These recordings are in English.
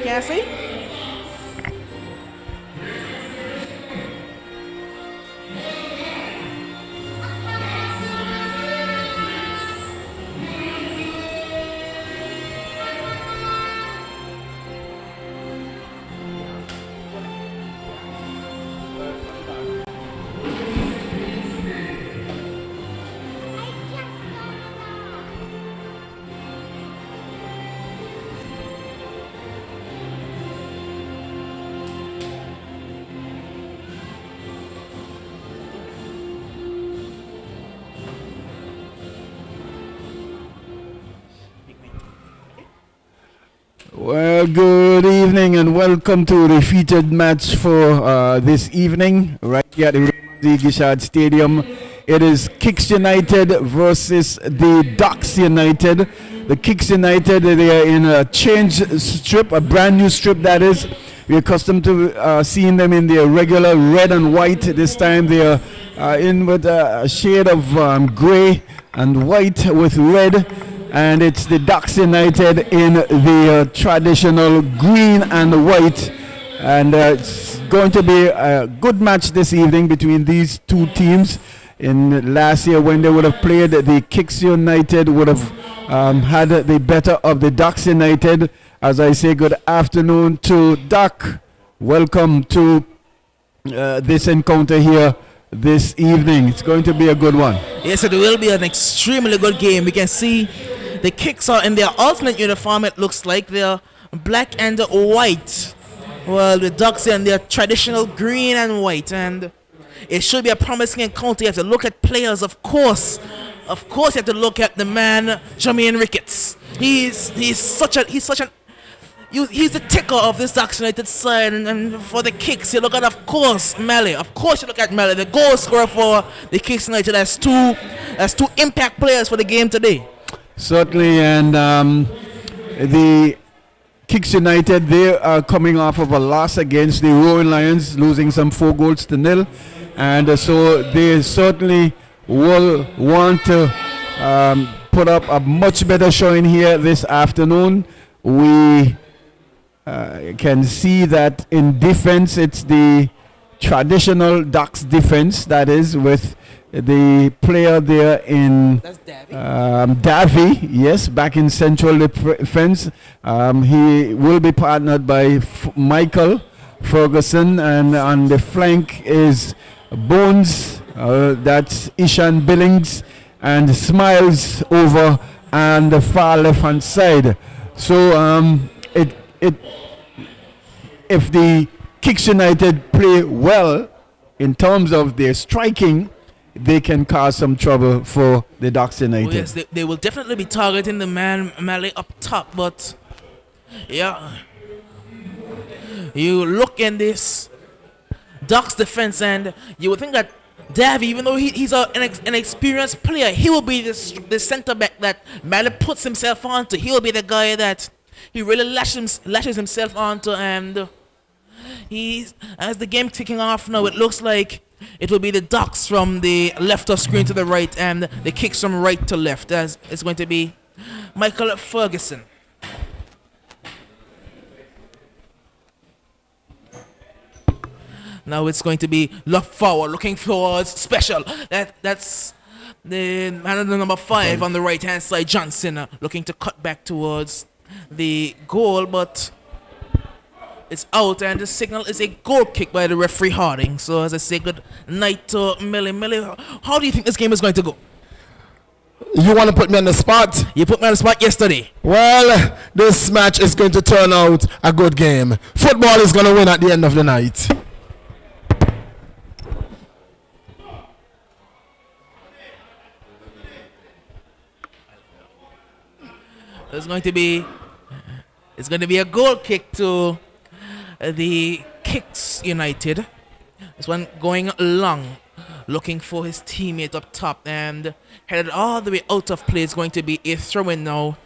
can see. Well, good evening and welcome to the featured match for this evening right here at the Gishad Stadium. It is Kicks United versus the Ducks United. The Kicks United, they are in a change strip, a brand new strip that is. We're accustomed to seeing them in their regular red and white. This time they are in with a shade of grey and white with red. And it's the Ducks United in the traditional green and white. And it's going to be a good match this evening between these two teams. In last year when they would have played, the Kicks United would have had the better of the Ducks United. As I say, good afternoon to Duck. Welcome to this encounter here this evening. It's going to be a good one. Yes, it will be an extremely good game. We can see the Kicks are in their alternate uniform. It looks like they're black and white. Well, the Ducks are in their traditional green and white. And it should be a promising encounter. You have to look at players, of course. Of course, you have to look at the man, Jermaine Ricketts. He's the ticker of this Ducks United side. And for the Kicks, you look at, of course, Melly. Of course, you look at Melly, the goal scorer for the Kicks United. That's two impact players for the game today. Certainly, and the Kicks United, they are coming off of a loss against the Roaring Lions, losing some 4-0. And so they certainly will want to put up a much better showing here this afternoon. We can see that in defense, it's the traditional Ducks defense, that is, with the player there in Davy, yes, back in central defense. He will be partnered by Michael Ferguson, and on the flank is Bones, that's Ishan Billings, and Smiles over on the far left hand side. So if the Kicks United play well in terms of their striking, they can cause some trouble for the Ducks United. Oh yes, they will definitely be targeting the man Mali up top, but yeah, you look in this Ducks defense and you would think that Davy, even though he's an experienced player, he will be the center back that Mali puts himself onto. He will be the guy that he really lashes himself onto, and as the game ticking off now, it looks like it will be the Ducks from the left of screen to the right and the Kicks from right to left, as it's going to be Michael Ferguson. Now it's going to be look forward, looking towards Special. That's the man number 5 on the right hand side, Johnson, looking to cut back towards the goal, but it's out, and the signal is a goal kick by the referee Harding. So as I say, good night to Millie. How do you think this game is going to go? You want to put me on the spot? You put me on the spot yesterday. Well, this match is going to turn out a good game. Football is going to win at the end of the night. It's going to be a goal kick to the Kicks United. This one going long, looking for his teammate up top, and headed all the way out of play. It's going to be a throw-in now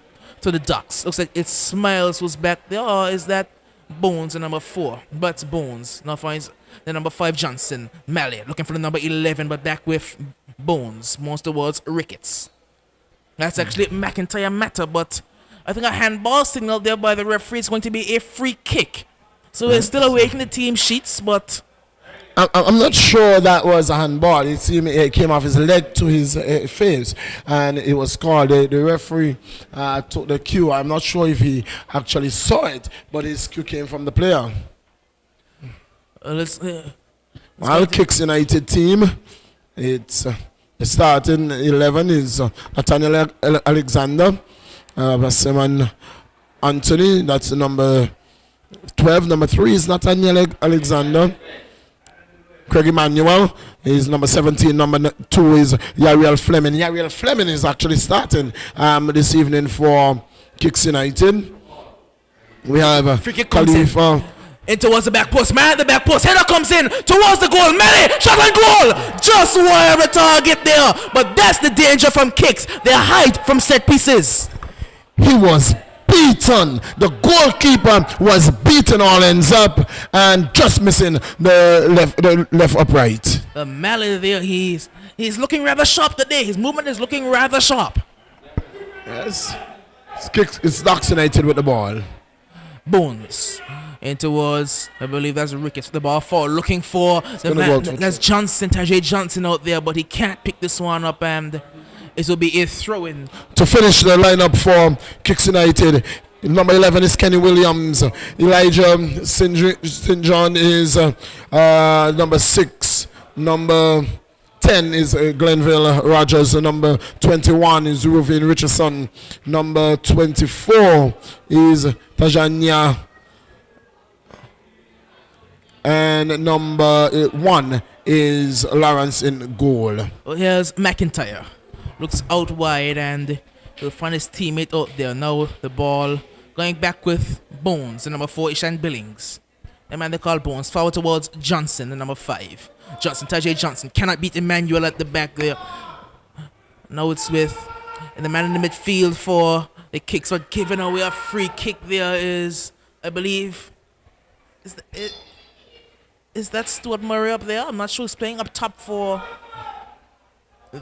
to the Ducks. Looks like it's Smiles who's back there, or is that Bones, the number 4? But it's Bones. Now finds the number 5, Johnson. Malley looking for the number 11, but back with Bones. Most towards Ricketts. That's actually McIntyre Matter, but I think a handball signal there by the referee is going to be a free kick. So we're still awaiting the team sheets, but I'm not sure that was a handball. It came off his leg to his face, and it was called. The referee took the cue. I'm not sure if he actually saw it, but his cue came from the player. Well, Kicks United team, it's the starting 11 is Nathaniel Alexander, Simon Anthony, that's number 12. Number 3 is Nathaniel Alexander. Craig Emmanuel is number 17. Number 2 is Yariel Fleming. Yariel Fleming is actually starting this evening for Kicks United. We have Khalifa. In towards the back post, man, the back post, header comes in towards the goal, Melly, shot on goal, just wire the target there, but that's the danger from Kicks, their height from set pieces. He was beaten, the goalkeeper was beaten all ends up and just missing the left upright. Melly there, he's looking rather sharp today, his movement is looking rather sharp. Yes, it's Kicks United with the ball. Bones. In towards, I believe that's Ricketts, the ball forward, looking for the man, that's Johnson, Tajay Johnson out there, but he can't pick this one up, and it will be a throw-in. To finish the lineup for Kicks United, number 11 is Kenny Williams, Elijah St. John is number 6, number 10 is Glenville Rogers, number 21 is Ruvin Richardson, number 24 is Tajania, and number 1 is Lawrence in goal. Well, here's McIntyre. Looks out wide and he'll find his teammate out there. Now the ball going back with Bones, the number 4, Ishan Billings. The man they call Bones. Forward towards Johnson, the number 5. Johnson, Tajay Johnson cannot beat Emmanuel at the back there. Now it's with the man in the midfield for the Kicks, but giving away a free kick there is, I believe, is that Stuart Murray up there? I'm not sure. He's playing up top for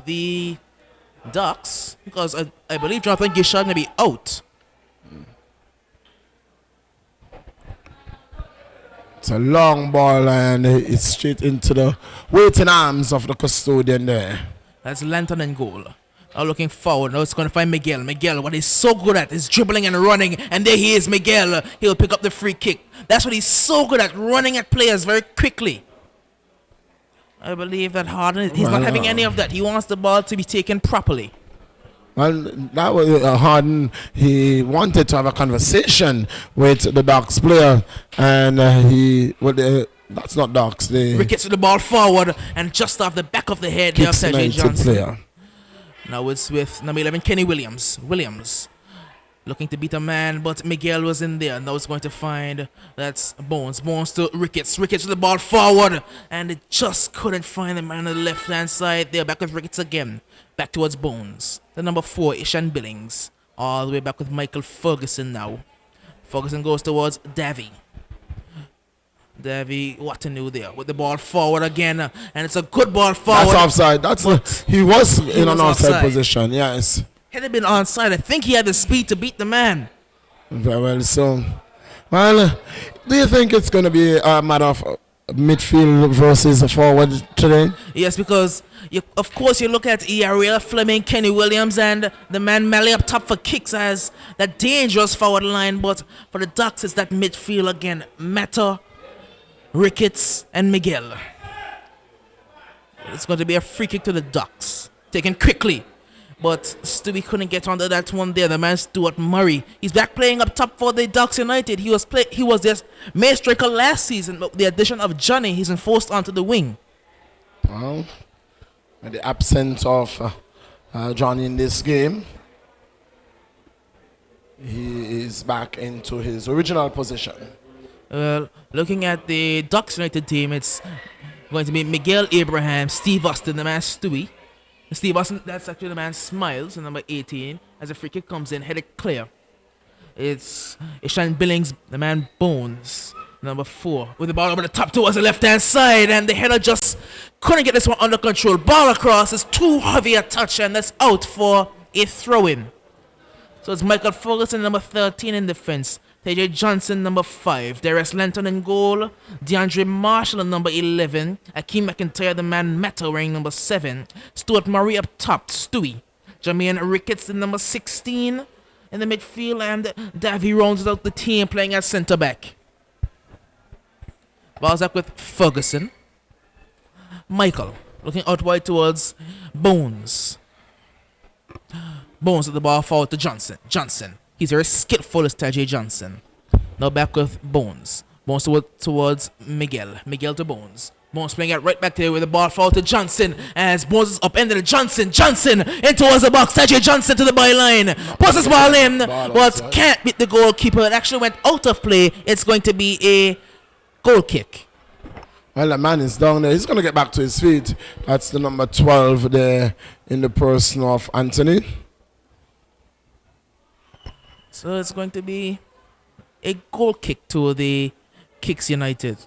the Ducks because I believe Jonathan Gishard going to be out. It's a long ball and it's straight into the waiting arms of the custodian there. That's Lanton in goal. Now looking forward. Now it's going to find Miguel. Miguel, what he's so good at is dribbling and running. And there he is, Miguel. He'll pick up the free kick. That's what he's so good at, running at players very quickly. I believe that Harden, he's not having any of that. He wants the ball to be taken properly. Well, that was Harden. He wanted to have a conversation with the Ducks player. And that's not Ducks. Ricketts with the ball forward. And just off the back of the head there of Tajay Johnson. Player. Now it's with number 11, Kenny Williams. Williams looking to beat a man, but Miguel was in there. Now it's going to find, that's Bones. Bones to Ricketts. Ricketts with the ball forward. And it just couldn't find the man on the left-hand side there. Back with Ricketts again. Back towards Bones. The number 4, Ishan Billings. All the way back with Michael Ferguson now. Ferguson goes towards Davy. Davy, what to do there with the ball forward again, and it's a good ball forward. That's offside. He was in an offside position. Yes. Had it been onside, I think he had the speed to beat the man. Very well. So, do you think it's going to be a matter of midfield versus forward today? Yes, because of course you look at Yariel Fleming, Kenny Williams, and the man Melly up top for Kicks as that dangerous forward line, but for the Ducks it's that midfield again. Mata, Ricketts and Miguel. It's going to be a free kick to the Ducks, taken quickly, but Stewie couldn't get onto that one there. The man Stuart Murray, he's back playing up top for the Ducks United. He was their main striker last season, but with the addition of Johnny, he's enforced onto the wing. Well, with the absence of Johnny in this game, he is back into his original position. Looking at the Ducks United team, it's going to be Miguel Abraham, Steve Austin, the man Stewie. Steve Austin, that's actually the man Smiles, number 18. As a free kick comes in, headed clear. It's Ishan Billings, the man Bones, number 4. With the ball over the top towards the left-hand side, and the header just couldn't get this one under control. Ball across, it's too heavy a touch, and that's out for a throw-in. So it's Michael Ferguson, number 13 in defense. TJ Johnson, number 5. Darius Lenton in goal. DeAndre Marshall, number 11. Akeem McIntyre, the man Meta, wearing number 7. Stuart Murray up top, Stewie. Jermaine Ricketts, the number 16 in the midfield. And Davy rounds out the team playing at centre back. Balls up with Ferguson. Michael looking out wide towards Bones. Bones with the ball forward to Johnson. Johnson. He's very skillful as Tajay Johnson. Now back with Bones. Bones towards Miguel. Miguel to Bones. Bones playing it right back there with the ball forward to Johnson. As Bones is upended. Johnson. Johnson in towards the box. Tajay Johnson to the byline. Puts his ball in. But can't beat the goalkeeper. It actually went out of play. It's going to be a goal kick. Well, the man is down there. He's going to get back to his feet. That's the number 12 there in the person of Anthony. So it's going to be a goal kick to the Kicks United.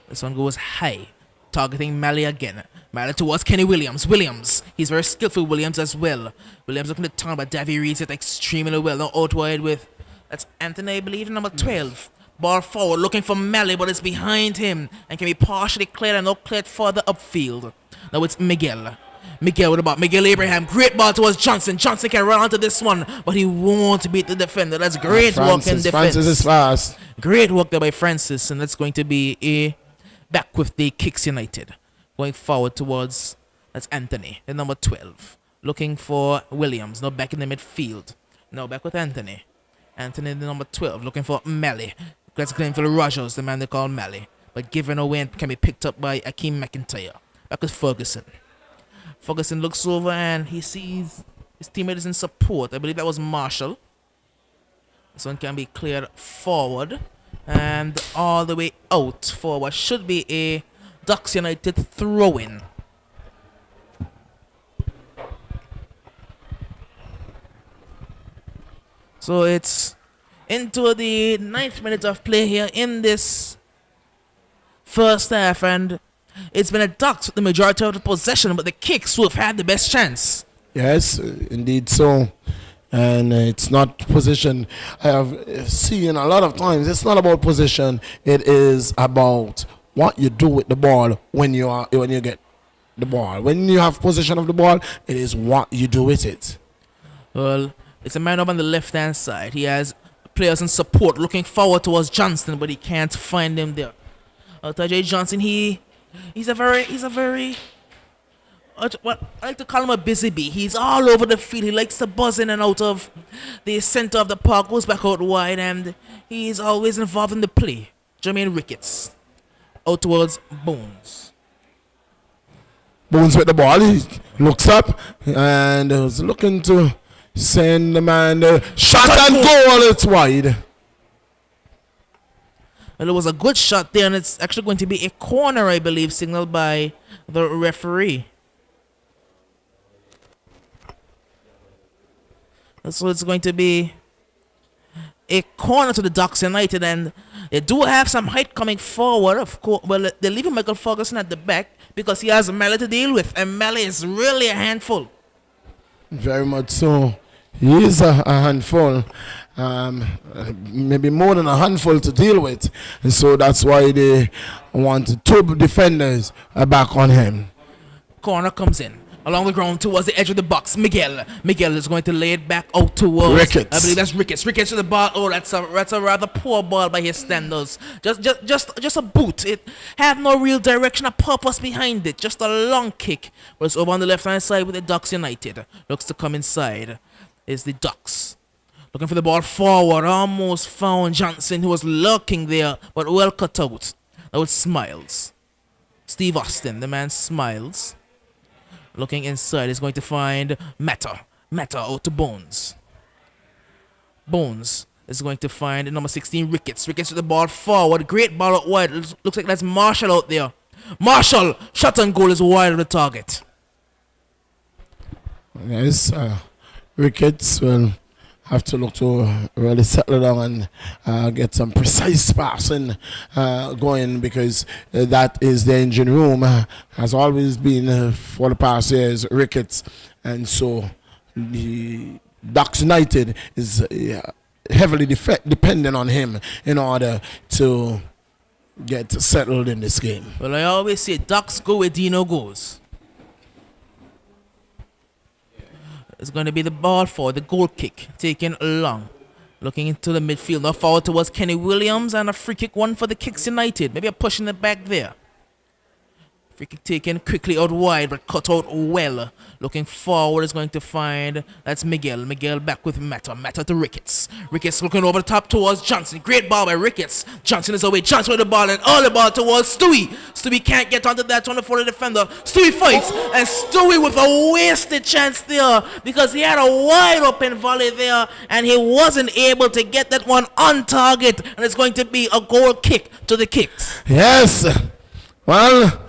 This one goes high, targeting Malley again. Malley towards Kenny Williams. Williams, he's very skillful, Williams as well. Williams looking to turn, but Davy reads it extremely well. Now out wide with, that's Anthony, I believe, number 12. Ball forward, looking for Malley, but it's behind him and can be partially cleared and not cleared further upfield. Now it's Miguel. Miguel with the ball. Miguel Abraham. Great ball towards Johnson. Johnson can run onto this one, but he won't beat the defender. That's great work in defense. Francis is fast. Great work there by Francis, and that's going to be a back with the Kicks United. Going forward towards, that's Anthony, the number 12. Looking for Williams. Now back in the midfield. Now back with Anthony. Anthony, the number 12. Looking for Malley. That's Glenville Rogers, the man they call Malley. But given away and can be picked up by Akeem McIntyre. Back with Ferguson. Ferguson looks over and he sees his teammate is in support. I believe that was Marshall. This one can be cleared forward and all the way out for what should be a Ducks United throw-in. So it's into the 9th minute of play here in this first half, and it's been a Ducks with the majority of the possession, but the Kicks who have had the best chance. Yes, indeed so. And it's not position. I have seen a lot of times, it's not about position. It is about what you do with the ball when you get the ball. When you have possession of the ball, it is what you do with it. Well, it's a man up on the left-hand side. He has players in support looking forward towards Johnston, but he can't find him there. Tajay Johnson, He's a very, what I like to call him a busy bee. He's all over the field. He likes to buzz in and out of the center of the park, goes back out wide, and he's always involved in the play. Jermaine Ricketts out towards Bones. Bones with the ball. He looks up and is looking to send the man the shot and goal. It's wide. Well, it was a good shot there, and it's actually going to be a corner, I believe, signaled by the referee. So it's going to be a corner to the Ducks United, and they do have some height coming forward, of course. Well, they're leaving Michael Ferguson at the back because he has Malley to deal with, and Malley is really a handful. Very much so. He is a handful. Maybe more than a handful to deal with, and so that's why they want two defenders back on him. Corner comes in along the ground towards the edge of the box. Miguel is going to lay it back out towards Ricketts. I believe that's Ricketts. Ricketts to the ball. Oh, that's a rather poor ball by his standards. Just a boot. It had no real direction or purpose behind it. Just a long kick. But it's over on the left hand side with the Ducks United. Looks to come inside. Is the Ducks. Looking for the ball forward. Almost found Johnson, who was lurking there, but well cut out. Now it Smiles. Steve Austin, the man Smiles. Looking inside, is going to find Meta. Meta out to Bones. Bones is going to find number 16, Ricketts. Ricketts with the ball forward. Great ball out wide. Looks like that's Marshall out there. Marshall! Shot on goal is wide of the target. Yes, Ricketts will have to look to really settle down and get some precise passing going, because that is the engine room. Has always been for the past years Ricketts, and so the Ducks United is heavily dependent on him in order to get settled in this game. Well, I always say Ducks go where Dino goes. It's going to be the ball for the goal kick, taken long. Looking into the midfield, now forward towards Kenny Williams, and a free kick, one for the Kicks United. Maybe a push in the back there. Free kick taken quickly out wide, but cut out well. Looking forward is going to find, that's Miguel. Miguel back with Mata. Mata to Ricketts. Ricketts looking over the top towards Johnson. Great ball by Ricketts. Johnson is away. Johnson with the ball, and all the ball towards Stewie. Stewie can't get onto that 24 defender. Stewie fights, and Stewie with a wasted chance there, because he had a wide open volley there, and he wasn't able to get that one on target, and it's going to be a goal kick to the Kicks. Yes. Well,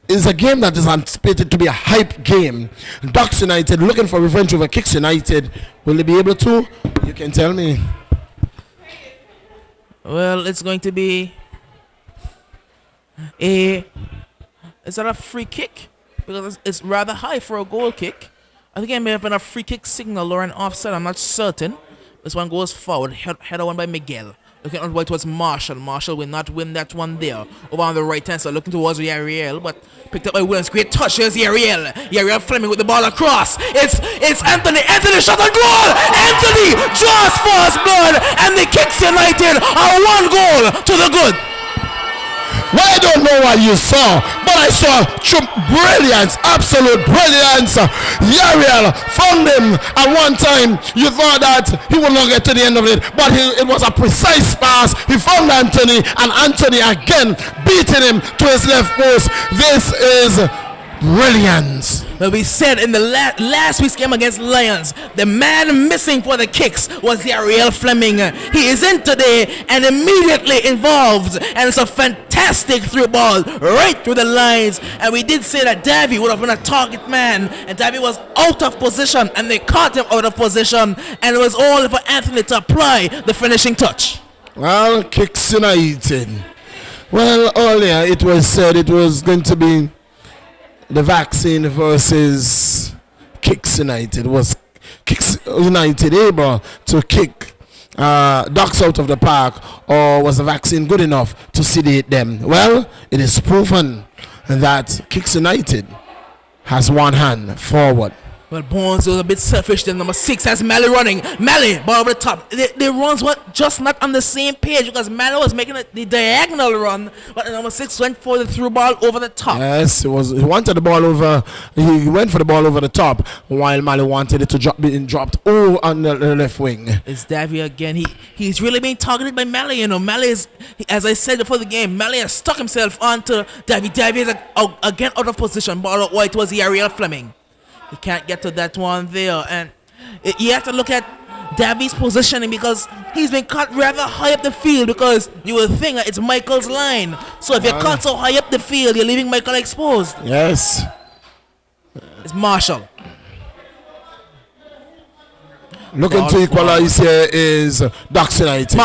it's a game that is anticipated to be a hype game. Ducks United looking for revenge over Kicks United. Will they be able to? You can tell me. Well, it's going to be is that a free kick? Because it's rather high for a goal kick. I think it may have been a free kick signal or an offside. I'm not certain. This one goes forward. Header one by Miguel. Looking on towards Marshall. Marshall will not win that one there. Over on the right hand side, looking towards Yariel, but picked up by Williams. Great touch. Here's Yariel. Yariel Fleming with the ball across. It's Anthony. Anthony shot on goal. Anthony draws first blood, and the Kicks United are one goal to the good. Well, I don't know what you saw, but I saw brilliance, absolute brilliance. Yariel found him at one time. You thought that he would not get to the end of it, but it was a precise pass. He found Anthony, and Anthony again beating him to his left post. This is brilliance. Well, we said in the last week's game against Lions, the man missing for the Kicks was the Ariel Fleming. He is in today and immediately involved, and it's a fantastic through ball right through the lines. And we did say that Davy would have been a target man, and Davy was out of position, and they caught him out of position, and it was all for Anthony to apply the finishing touch. Well, Kicks United. Well, earlier it was said it was going to be the vaccine versus Kicks United. Was Kicks United able to kick Ducks out of the park, or was the vaccine good enough to sedate them? Well, it is proven that Kicks United has one hand forward. Well, Bones was a bit selfish. Then number 6 has Mally running. Mally, ball over the top. The runs were just not on the same page, because Mally was making the diagonal run, but the number 6 went for the through ball over the top. Yes, he wanted the ball over. He went for the ball over the top, while Mally wanted it to drop, being dropped on the left wing. It's Davy again. He's really being targeted by Mally. You know, Mally is, as I said before the game, Mally has stuck himself onto Davy. Davy is again out of position. Ball out wide towards the Ariel Fleming. He can't get to that one there, and you have to look at Davy's positioning, because he's been cut rather high up the field, because you will think that it's Michael's line. So if you're cut so high up the field, you're leaving Michael exposed. Yes. It's Marshall. Looking to equalize here is Ducks United.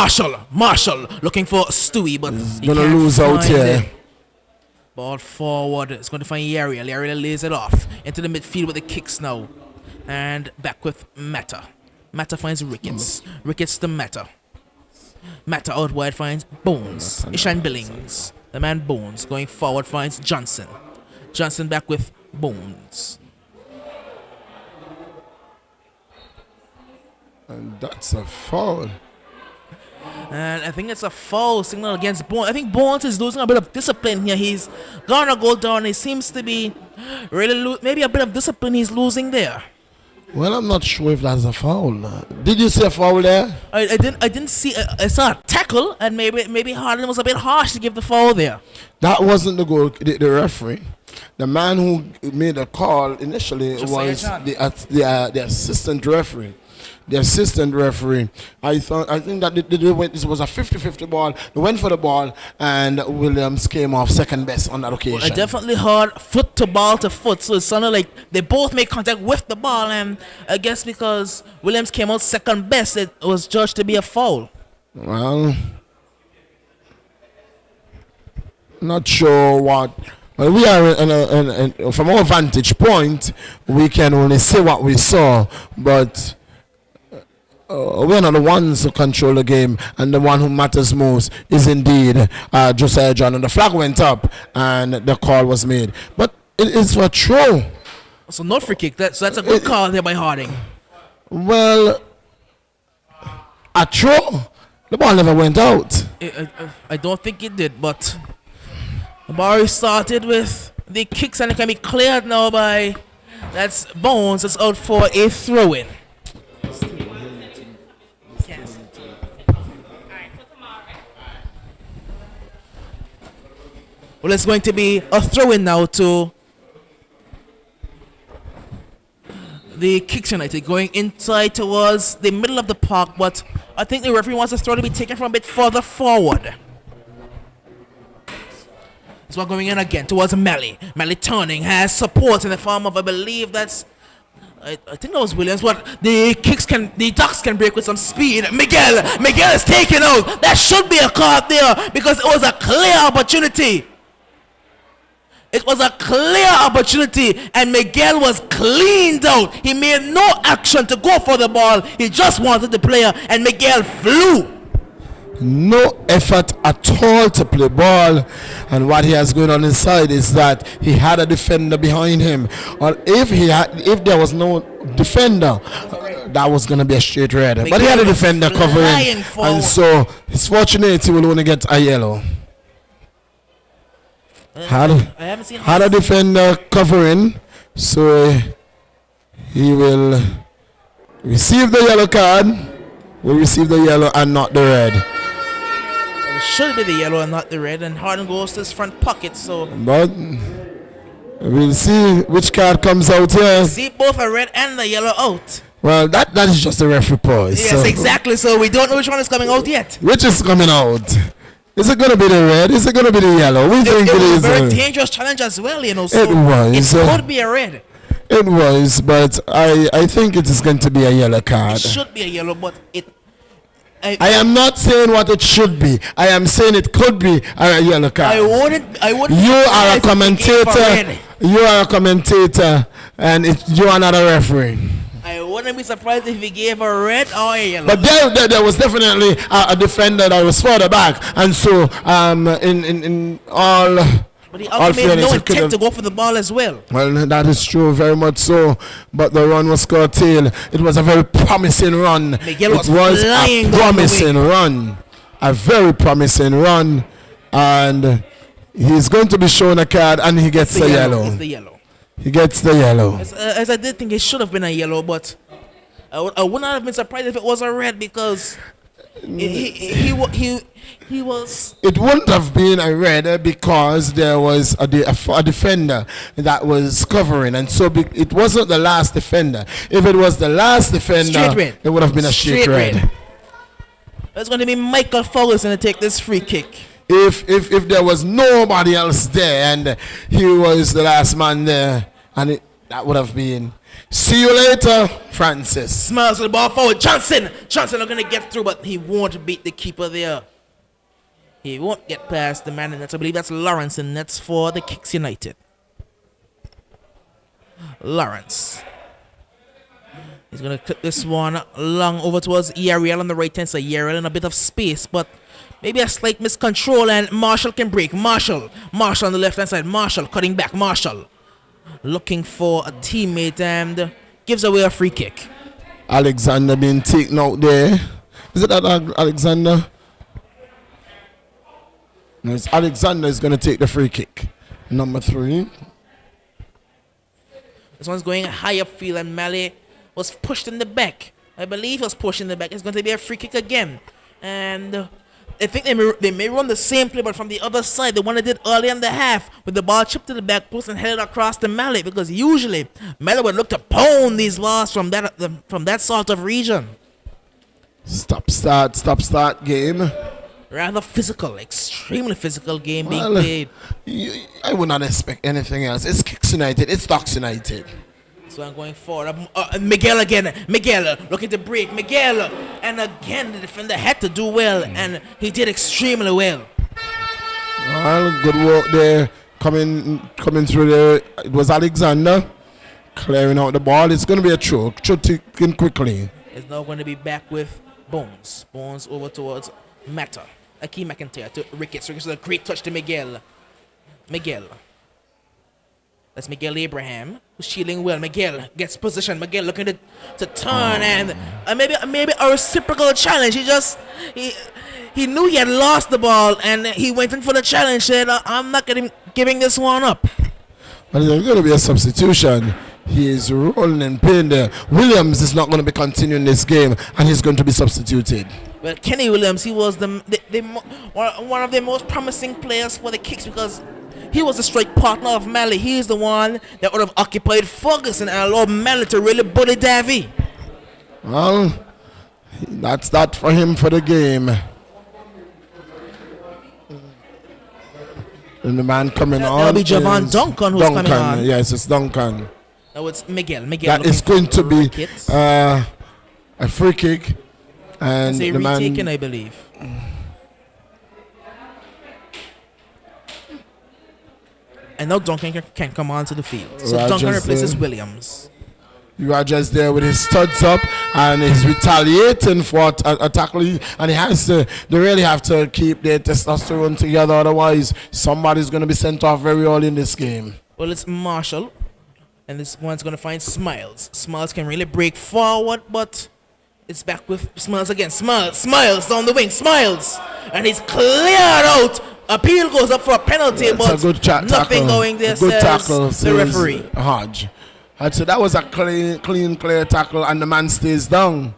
Marshall looking for Stewie, but he's going to lose out here. Ball forward. It's going to find Yariel. Yariel lays it off into the midfield with the Kicks now. And back with Mata. Mata finds Ricketts. Ricketts to Mata. Mata out wide finds Bones. Ishan Billings. The man Bones going forward finds Johnson. Johnson back with Bones. And that's a foul. And I think it's a foul signal against Bones. I think Bones is losing a bit of discipline here. He's gonna go down. He seems to be really maybe a bit of discipline he's losing there. Well, I'm not sure if that's a foul. Did you see a foul there? I didn't see. I saw a tackle, and maybe Harlan was a bit harsh to give the foul there. That wasn't the goal. The referee, the man who made the call initially, was the assistant referee. the assistant referee. I think that it was a 50-50 ball. They went for the ball, and Williams came off second best on that occasion. I definitely heard foot to ball to foot, so it sounded like they both made contact with the ball, and I guess because Williams came out second best, it was judged to be a foul. Well, not sure what. Well, we are from our vantage point, we can only see what we saw, but we're not the ones who control the game, and the one who matters most is indeed Josiah John. And the flag went up, and the call was made. But it is for throw. So no free kick. That's a good call there by Harding. Well, a throw. The ball never went out. I don't think it did, but the ball started with the kicks, and it can be cleared now by that's Bones. It's out for a throw-in. Well, it's going to be a throw-in now to the Kicks United, going inside towards the middle of the park, but I think the referee wants the throw to be taken from a bit further forward. So we're going in again towards Melly. Melly turning, has support in the form of, I believe that's, I think that was Williams. What the Ducks can break with some speed. Miguel is taken out. That should be a card there because it was a clear opportunity. It was a clear opportunity, and Miguel was cleaned out. He made no action to go for the ball. He just wanted the player, and Miguel flew. No effort at all to play ball, and what he has going on inside is that he had a defender behind him, or if there was no defender, that was going to be a straight red. But he had a defender covering, and so it's fortunate he will only get a yellow. Had a defender covering, so he will receive the yellow card. Will receive the yellow and not the red. It should be the yellow and not the red, and Harden goes to his front pocket. So, but we'll see which card comes out here. See both a red and the yellow out. Well, that is just a referee pause. Yes, so exactly. So we don't know which one is coming out yet. Which is coming out? Is it going to be the red? Is it going to be the yellow? We think it is a very dangerous challenge as well, you know. So it was. It could be a red. It was, but I think it is going to be a yellow card. It should be a yellow, but it. I am not saying what it should be. I am saying it could be a yellow card. I wouldn't. You are a commentator. You are a commentator, and you are not a referee. I wouldn't be surprised if he gave a red or a yellow. But there was definitely a defender that was further back, and so in all. But he also made no intent to go for the ball as well. Well, that is true, very much so. But the run was curtailed. It was a very promising run. Miguel was flying a promising run, a very promising run, and he's going to be shown a card, and he gets the yellow. It's the yellow. He gets the yellow. As I did think it should have been a yellow, but I would not have been surprised if it was a red because he was. It wouldn't have been a red because there was a defender that was covering, and so it wasn't the last defender. If it was the last defender, it would have been a straight red. It's going to be Michael Ferguson to take this free kick. If there was nobody else there and he was the last man there, and that would have been. See you later, Francis. Smiles the ball forward. Johnson are going to get through, but he won't beat the keeper there. He won't get past the man in nets. I believe that's Lawrence, and that's for the Kicks United. Lawrence. He's going to clip this one long over towards ERL on the right hand side. ERL in a bit of space, but maybe a slight miscontrol, and Marshall can break. Marshall on the left hand side. Marshall cutting back. Marshall looking for a teammate and gives away a free kick. Alexander being taken out there. Is it that Alexander? No, it's Alexander is going to take the free kick. Number 3. This one's going high upfield, and Malley was pushed in the back. I believe he was pushed in the back. It's going to be a free kick again. And I think they may run the same play, but from the other side, the one they did early in the half, with the ball chipped to the back post and headed across to Mally, because usually Mally would look to pound these balls from that sort of region. Stop start game. Rather physical, extremely physical game being played. I would not expect anything else. It's Kicks United. It's Docks United. So I'm going forward. Miguel again. Miguel looking to break. Miguel. And again, the defender had to do well. And he did extremely well. Well, good work there. Coming through there. It was Alexander clearing out the ball. It's going to be a throw. Throw taken quickly. It's now going to be back with Bones. Bones over towards Mata. Akeem McIntyre to Ricketts. Ricketts with a great touch to Miguel. That's Miguel Abraham, who's shielding well. Miguel gets position. Miguel looking to turn, and maybe a reciprocal challenge. He knew he had lost the ball, and he went in for the challenge. Said, "I'm not giving this one up." But there's going to be a substitution. He is rolling in pain there. Williams is not going to be continuing this game, and he's going to be substituted. Well, Kenny Williams, he was one of the most promising players for the Kicks, because he was the strike partner of Mally. He's the one that would have occupied Ferguson and allowed Mally to really bully Davy. Well, that's that for him for the game. And the man coming on. That'll be Javon Duncan who's coming on. Yes, it's Duncan. Now it's Miguel. That is going to be a free kick. And the man retaken, I believe. And now Duncan can come onto the field. So Duncan replaces Williams. Rogers there with his studs up, and he's retaliating for a tackle, and they really have to keep their testosterone together, otherwise somebody's going to be sent off very early in this game. Well, it's Marshall, and this one's going to find Smiles. Smiles can really break forward, but it's back with Smiles again. Smiles down the wing. Smiles, and he's cleared out. Appeal goes up for a penalty, but a good nothing going there. Good tackle, the referee. Hodge. So that was a clean, clear tackle, and the man stays down.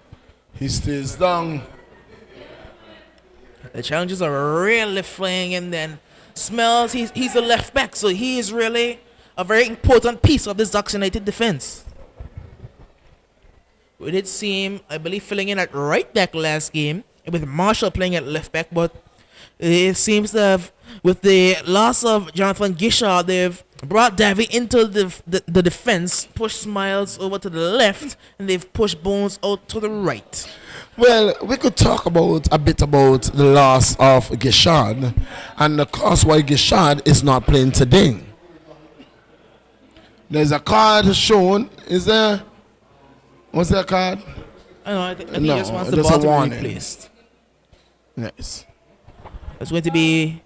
He stays down. The challenges are really flying in. Then Smiles, he's a left back, so he is really a very important piece of this Docks United defense. We did see him, I believe, filling in at right back last game, with Marshall playing at left back, but it seems to have, with the loss of Jonathan Gishard, they've brought Davy into the defense, pushed Smiles over to the left, and they've pushed Bones out to the right. Well, we could talk a bit about the loss of Gishard and the cause why Gishard is not playing today. There's a card shown. Is there? What's that card? I think he just wants the ball to be replaced. Nice. It's going to be,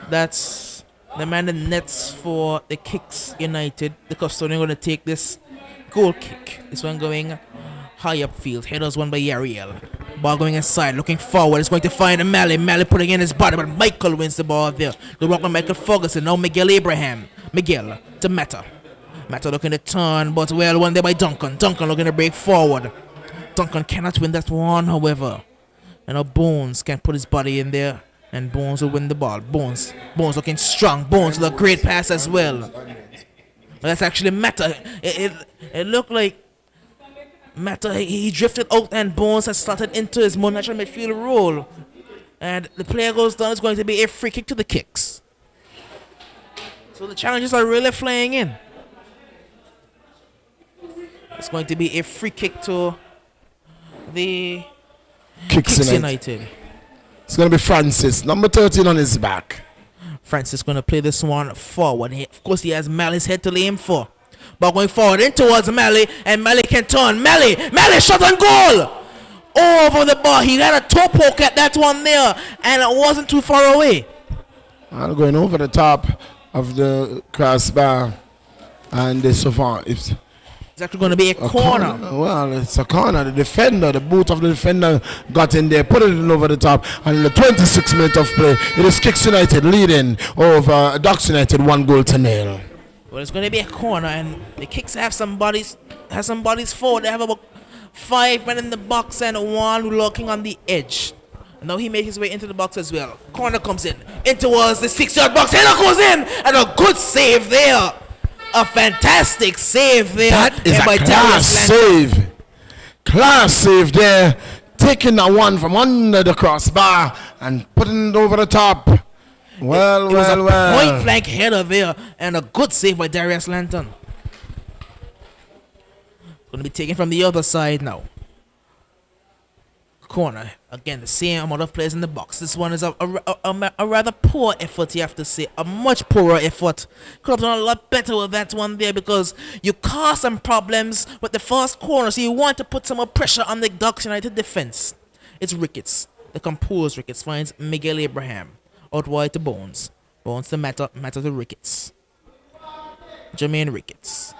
that's the man that nets for the Kicks United. The custodian going to take this goal kick. This one going high upfield. Headers won by Yariel. Ball going inside, looking forward. It's going to find Mally. Mally putting in his body, but Michael wins the ball there. The rock on Michael Ferguson. Now Miguel Abraham. Miguel to Mata. Mata looking to turn, but well, won there by Duncan. Duncan looking to break forward. Duncan cannot win that one, however. And now Bones can put his body in there, and Bones will win the ball. Bones looking strong. Bones with a great pass as well. But that's actually Mata. It looked like Mata, he drifted out, and Bones has started into his more natural midfield role. And the player goes down. It's going to be a free kick to the Kicks. So the challenges are really flying in. It's going to be a free kick to the Kicks United. It's going to be Francis, number 13 on his back. Francis going to play this one forward. Of course, he has Mally's head to lay him for. But going forward in towards Mally, and Mally can turn. Mally shot on goal! Over the bar. He had a toe poke at that one there, and it wasn't too far away. I'm going over the top of the crossbar, and so far it's actually going to be a corner. Well, it's a corner. The boot of the defender got in there, put it in over the top, and in the 26th minute of play, it is Kicks United leading over Docks United 1-0. Well, it's going to be a corner, and the Kicks have some bodies forward. They have about 5 men in the box and one looking on the edge. Now he made his way into the box as well. Corner comes in towards the 6-yard box. Header goes in, and a good save there. A fantastic save there. That is by a class save. Class save there. Taking that one from under the crossbar and putting it over the top. Well, it was a point blank header there, and a good save by Darius Lanton. Going to be taken from the other side now. Corner. Again, the same amount of players in the box. This one is a rather poor effort, you have to say. A much poorer effort. Could have done a lot better with that one there, because you caused some problems with the first corner, so you want to put some more pressure on the Ducks United defense. It's Ricketts. The composed Ricketts finds Miguel Abraham. Out wide to Bones. Bones to Mata to Ricketts. Jermaine Ricketts.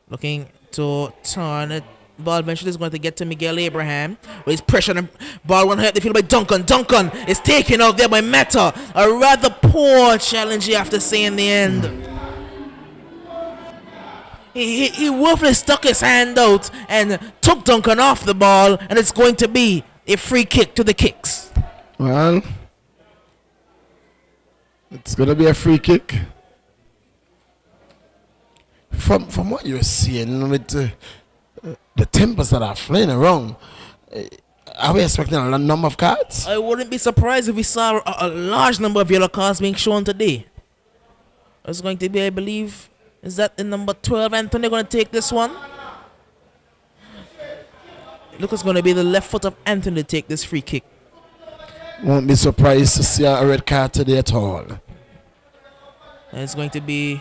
Looking to turn it. Ball eventually is going to get to Miguel Abraham. With his pressure, and ball one hit the field by Duncan. Duncan is taken out there by Meta. A rather poor challenge, you have to say, in the end. He willfully stuck his hand out and took Duncan off the ball, and it's going to be a free kick to the Kicks. Well, it's going to be a free kick. From what you're seeing with the tempers that are flying around, are we expecting a number of cards? I wouldn't be surprised if we saw a large number of yellow cards being shown today. It's going to be, I believe, is that the number 12 Anthony going to take this one? Look, it's going to be the left foot of Anthony to take this free kick. Won't be surprised to see a red card today at all. And it's going to be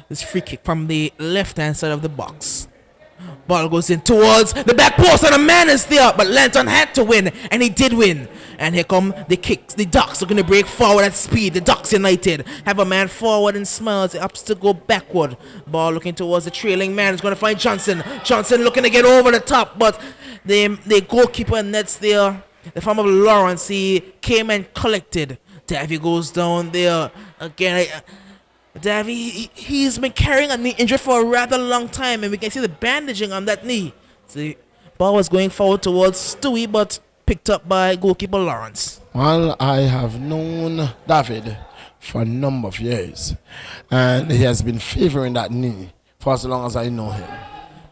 this free kick from the left-hand side of the box. Ball goes in towards the back post, and a man is there, but Lanton had to win, and he did win. And here come the Kicks. The Ducks are going to break forward at speed. The Ducks United have a man forward and Smiles. It ups to go backward. Ball looking towards the trailing man. Is going to find Johnson. Johnson looking to get over the top, but the goalkeeper nets there. The form of Lawrence, he came and collected. Davy goes down there again. Davy, he's been carrying a knee injury for a rather long time, and we can see the bandaging on that knee. So the ball was going forward towards Stewie, but picked up by goalkeeper Lawrence. Well, I have known David for a number of years, and he has been favoring that knee for as long as I know him.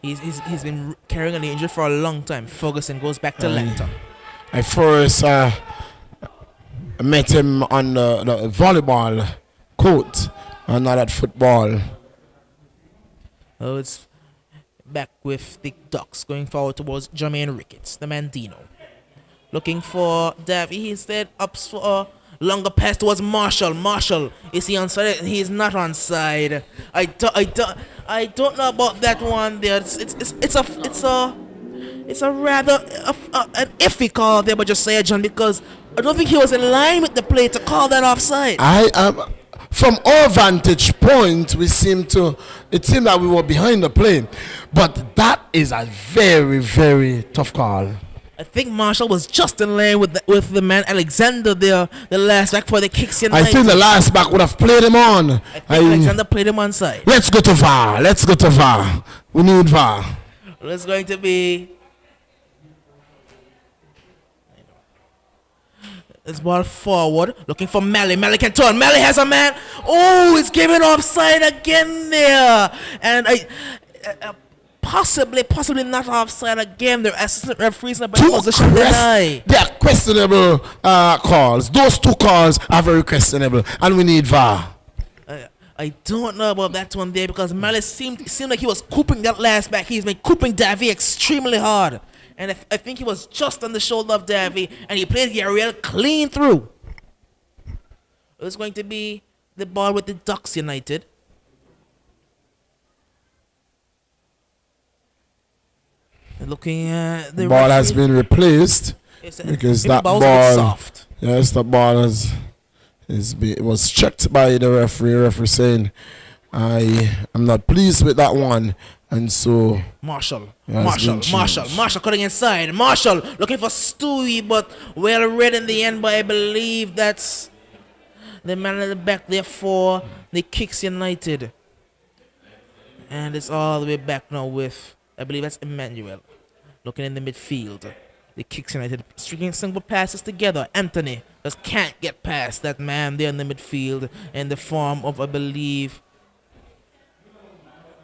He's been carrying a knee injury for a long time. Ferguson goes back to Lanton. I first met him on the volleyball court and not at football. Oh, it's back with the Ducks going forward towards Jermaine Ricketts, the Mandino. Looking for Davy. Instead, ups for a longer pass towards Marshall. Marshall, is he onside? He is not onside. I don't know about that one there. It's a rather an iffy call there by Josiah John, because I don't think he was in line with the play to call that offside. From our vantage point, it seemed that we were behind the play, but that is a very, very tough call. I think Marshall was just in line with the man Alexander there, the last back for the Kicks United. I think the last back would have played him on. I think Alexander played him on side. Let's go to VAR. We need VAR. It's going to be... This ball forward, looking for Mally. Mally can turn. Mally has a man. Oh, he's giving offside again there. And possibly not offside again. The assistant referees in a better position than I. They are questionable calls. Those two calls are very questionable, and we need VAR. I don't know about that one there, because Mally seemed like he was cooping that last back. He's been cooping Davy extremely hard. And I think he was just on the shoulder of Davy, and he played Yariel clean through. It was going to be the ball with the Ducks United. Looking at the ball has been replaced because that ball, soft. Yes, the ball was checked by the referee. Referee saying, I am not pleased with that one. And so Marshall cutting inside. Marshall looking for Stewie, but well read in the end. But I believe that's the man at the back there for the Kicks United. And it's all the way back now with, I believe that's Emmanuel looking in the midfield. The Kicks United stringing single passes together. Anthony just can't get past that man there in the midfield in the form of, I believe,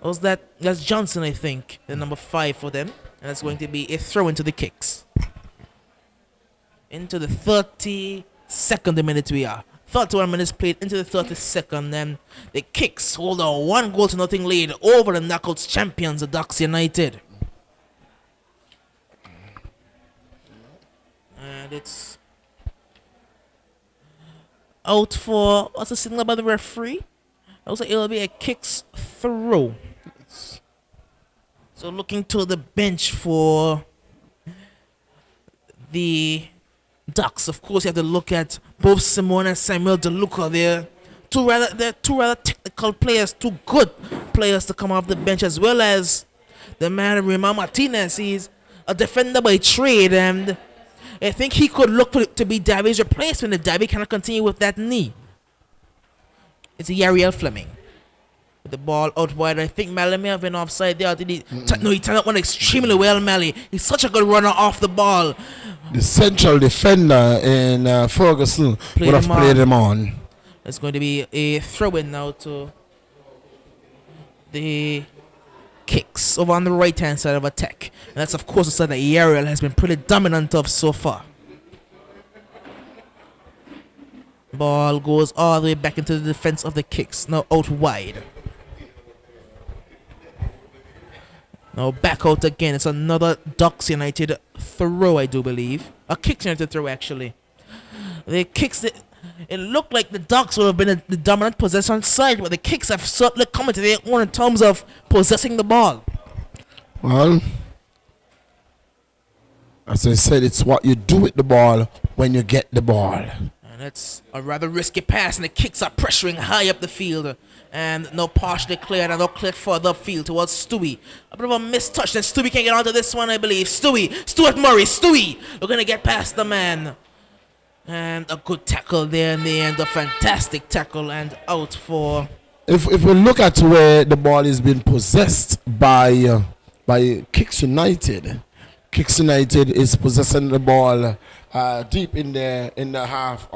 that's Johnson, I think, the number 5 for them. And it's going to be a throw into the Kicks. Into the 32nd minute we are. 31 minutes played into the 32nd, and the Kicks hold a 1-0 lead over the Knockouts champions, the Ducks United. And it's out for, what's the signal by the referee? Also, it'll be a Kicks throw. So looking to the bench for the Ducks. Of course, you have to look at both Simone and Samuel DeLuca. They're two rather technical players, two good players to come off the bench, as well as the man Rima Martinez. He's a defender by trade, and I think he could look to be Davi's replacement if Davi cannot continue with that knee. It's Yariel Fleming with the ball out wide. I think Mally may have been offside there. No, he turned out one extremely well, Mally. He's such a good runner off the ball. The central defender in Ferguson would have played him on. It's going to be a throw-in now to the Kicks over on the right-hand side of attack. And that's, of course, the side that Yariel has been pretty dominant of so far. Ball goes all the way back into the defense of the Kicks. Now out wide. Now back out again. It's another Ducks United throw, I do believe. A Kicks United throw, actually. The Kicks, it looked like the Ducks would have been the dominant possession side, but the Kicks have certainly come into their own in terms of possessing the ball. Well, as I said, it's what you do with the ball when you get the ball. And it's a rather risky pass, and the Kicks are pressuring high up the field. And now partially cleared, and now cleared further upfield towards Stewie. A bit of a missed touch, and Stewie can get onto this one, I believe. Stuart Murray, we're going to get past the man. And a good tackle there in the end, a fantastic tackle, and out for... If we look at where the ball is being possessed by Kicks United, Kicks United is possessing the ball deep in the half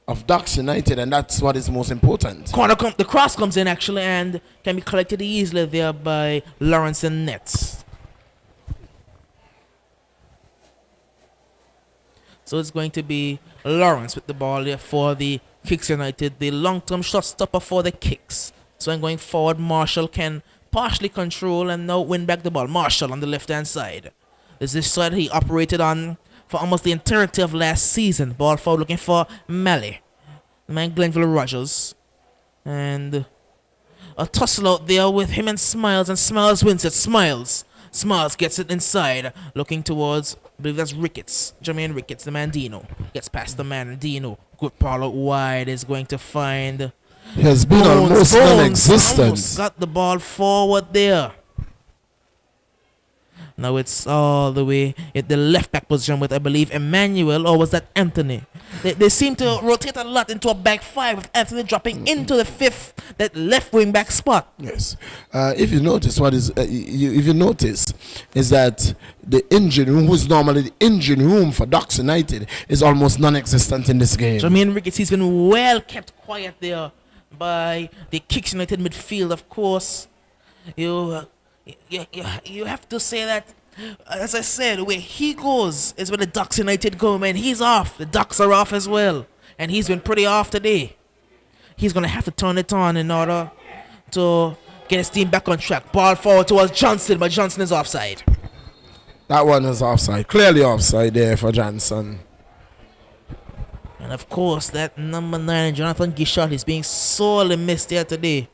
of Ducks United, and that's what is most important. The cross comes in, actually, and can be collected easily there by Lawrence and Nets. So it's going to be Lawrence with the ball there for the Kicks United, the long-term shot stopper for the Kicks. So I'm going forward. Marshall can partially control and now win back the ball. Marshall on the left-hand side. This is the side he operated on for almost the entirety of last season. Ball forward looking for Mally. The man Glenville Rogers. And a tussle out there with him and Smiles wins it. Smiles gets it inside, looking towards, I believe that's Ricketts. Jermaine Ricketts, the man Dino. Gets past the man Dino. Good ball out wide is going to find... He has been almost non-existent. Almost got the ball forward there. Now it's all the way at the left back position with, I believe, Emmanuel, or was that Anthony? They seem to rotate a lot into a back five with Anthony dropping into the fifth, that left wing back spot. Yes. If you notice is that the engine room, who's normally the engine room for Ducks United, is almost non-existent in this game. Jermaine Ricketts, he's been well kept quiet there by the Kicks United midfield. Of course, you have to say that, as I said, where he goes is where the Ducks United go. Man, he's off. The Ducks are off as well, and he's been pretty off today. He's going to have to turn it on in order to get his team back on track. Ball forward towards Johnson, but Johnson is offside. That one is offside. Clearly offside there for Johnson. And of course, that number 9, Jonathan Gishot, is being sorely missed here today.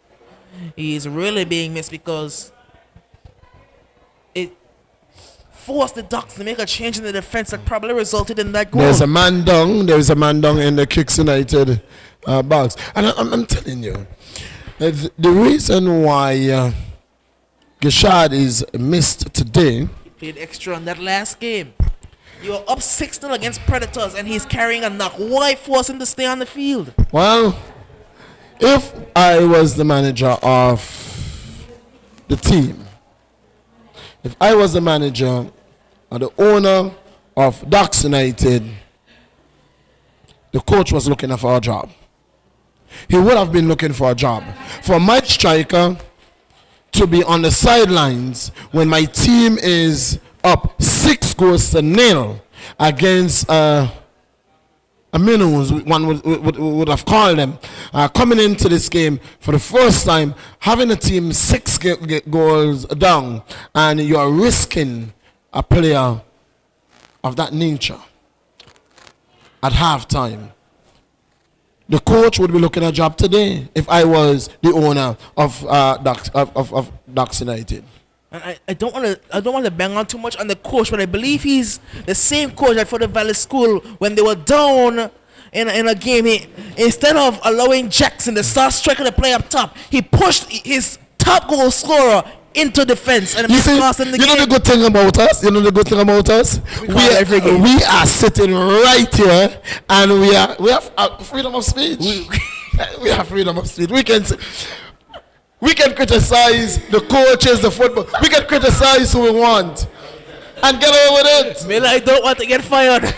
He is really being missed because it forced the Ducks to make a change in the defense that probably resulted in that goal. There's a man down in the Kicks United box. And I'm telling you, the reason why Gishad is missed today... He played extra in that last game. You are up 6-0 against Predators, and he's carrying a knock. Why force him to stay on the field? Well, if I was the manager of the team, if I was the manager the owner of Ducks United, the coach was looking for a job. He would have been looking for a job. For my striker to be on the sidelines when my team is up 6-0 against minnows, one would have called them, coming into this game for the first time, having a team 6 goals down, and you are risking a player of that nature at halftime. The coach would be looking at a job today if I was the owner of Ducks United. And I don't want to bang on too much on the coach, but I believe he's the same coach at Fort Valley School when they were down in a game. Instead of allowing Jackson, the star striker, to play up top, he pushed his top goal scorer into defense, and you know the good thing about us. We are sitting right here, and we have freedom of speech. We have freedom of speech. We can criticize the coaches, the football. We can criticize who we want, and get away with it. Miller, I don't want to get fired.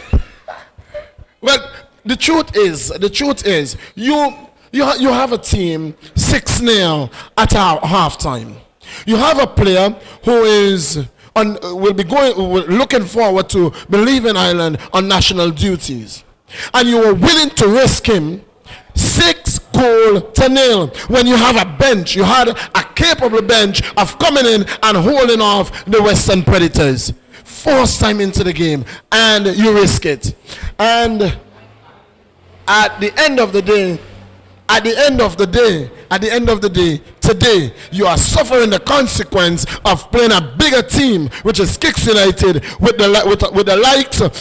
Well, the truth is, you have a team 6-0 at halftime. You have a player who will be looking forward to be leaving Ireland on national duties, and you were willing to risk him 6-0 when you have a bench. You had a capable bench of coming in and holding off the Western Predators. First time into the game, and you risk it. And at the end of the day, today, you are suffering the consequence of playing a bigger team, which is Kicks United, with the likes of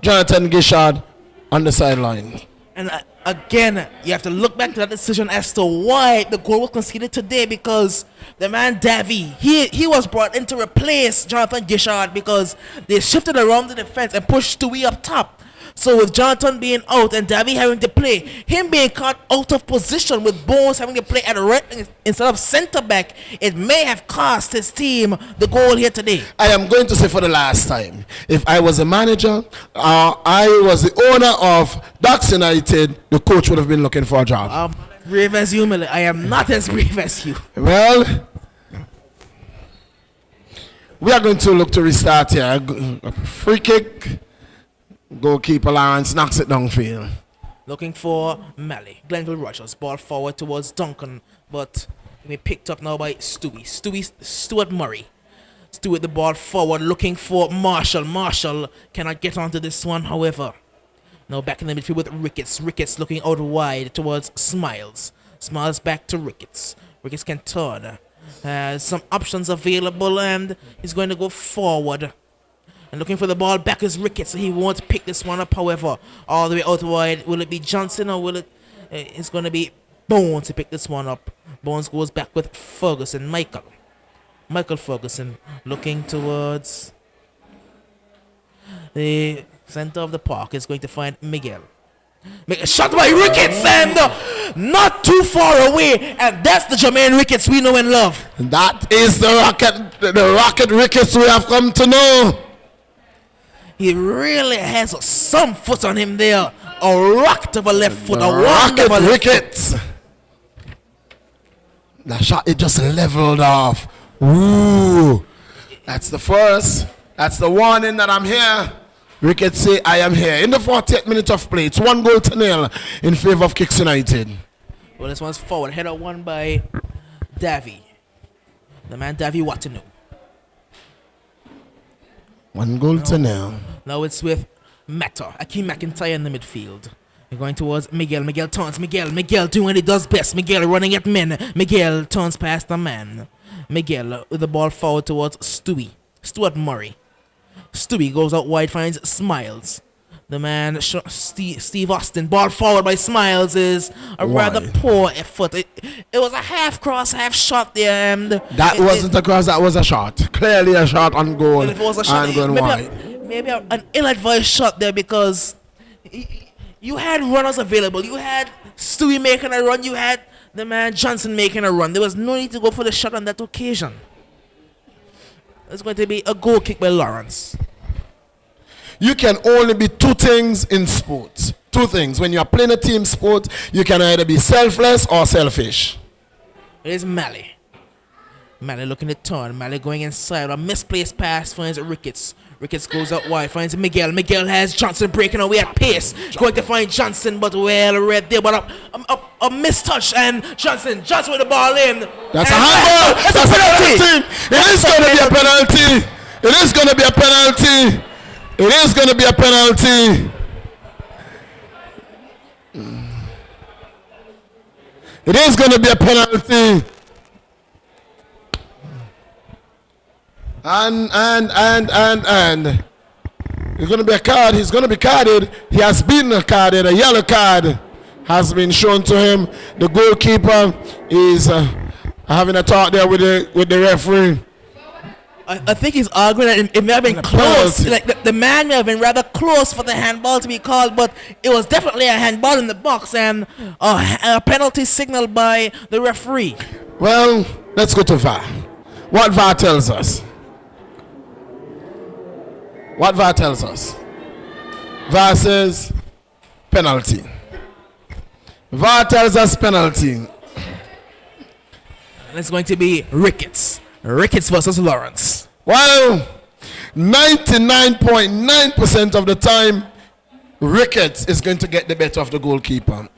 Jonathan Gishard on the sideline. And again, you have to look back to that decision as to why the goal was conceded today, because the man Davy, he was brought in to replace Jonathan Gishard because they shifted around the defense and pushed Stewie up top. So with Jonathan being out and Davy having to play, him being caught out of position with Bones having to play at right instead of center back, it may have cost his team the goal here today. I am going to say for the last time, if I was a manager, I was the owner of Ducks United, the coach would have been looking for a job. I'm not as brave as you, Miller. I am not as brave as you. Well, we are going to look to restart here. Free kick. Goalkeeper Lawrence knocks it downfield. Looking for Malley. Glenville Rogers. Ball forward towards Duncan, but he picked up now by Stuart Murray. Stuart the ball forward, looking for Marshall. Marshall cannot get onto this one, however. Now back in the midfield with Ricketts. Ricketts looking out wide towards Smiles. Smiles back to Ricketts. Ricketts can turn. Has some options available, and he's going to go forward. And looking for the ball back is Ricketts. He won't pick this one up, however. All the way out wide. Will it be Johnson or will it... it's going to be Bones to pick this one up. Bones goes back with Ferguson. Michael Ferguson looking towards the center of the park. Is going to find Miguel. Shot by Ricketts, and not too far away. And that's the Jermaine Ricketts we know and love. That is the rocket Ricketts we have come to know. He really has some foot on him there. A rocket of a left foot. A rocket of Ricketts. The shot, it just leveled off. Ooh. That's the first. That's the warning that I'm here. Ricketts say, I am here. In the 48th minute of play, it's 1-0 in favor of Kicks United. Well, this one's forward. Header won by Davy. The man Davy Watanu. 1-0. Now it's with Meta. Akeem McIntyre in the midfield. We're going towards Miguel. Miguel turns. Miguel doing what he does best. Miguel running at men. Miguel turns past the man. Miguel with the ball forward towards Stewie. Stuart Murray. Stewie goes out wide, finds Smiles. The man, Steve Austin. Ball forward by Smiles is a rather poor effort. It was a half cross, half shot there. And that wasn't a cross, that was a shot. Clearly a shot on goal. If it was a shot, maybe an ill-advised shot there, because you had runners available. You had Stewie making a run. You had the man Johnson making a run. There was no need to go for the shot on that occasion. It's going to be a goal kick by Lawrence. You can only be two things in sports. Two things. When you are playing a team sport, you can either be selfless or selfish. Here's Malley. Malley looking to turn. Malley going inside. A misplaced pass finds Ricketts. Ricketts goes out wide. Finds Miguel. Miguel has Johnson breaking away at pace. Going to find Johnson, but well read there. But a mistouch. And Johnson with the ball in. That's a handball. That's a penalty. It is going to be a penalty. It is going to be a penalty. It is going to be a penalty. It is going to be a penalty. And it's going to be a card. He's going to be carded. He has been carded. A yellow card has been shown to him. The goalkeeper is having a talk there with the referee. I think he's arguing that it may have been close. Like the man may have been rather close for the handball to be called, but it was definitely a handball in the box and a penalty signaled by the referee. Well, let's go to VAR. What VAR tells us? What VAR tells us? VAR says penalty. VAR tells us penalty. And it's going to be Ricketts. Ricketts versus Lawrence. Well, 99.9% of the time, Ricketts is going to get the better of the goalkeeper.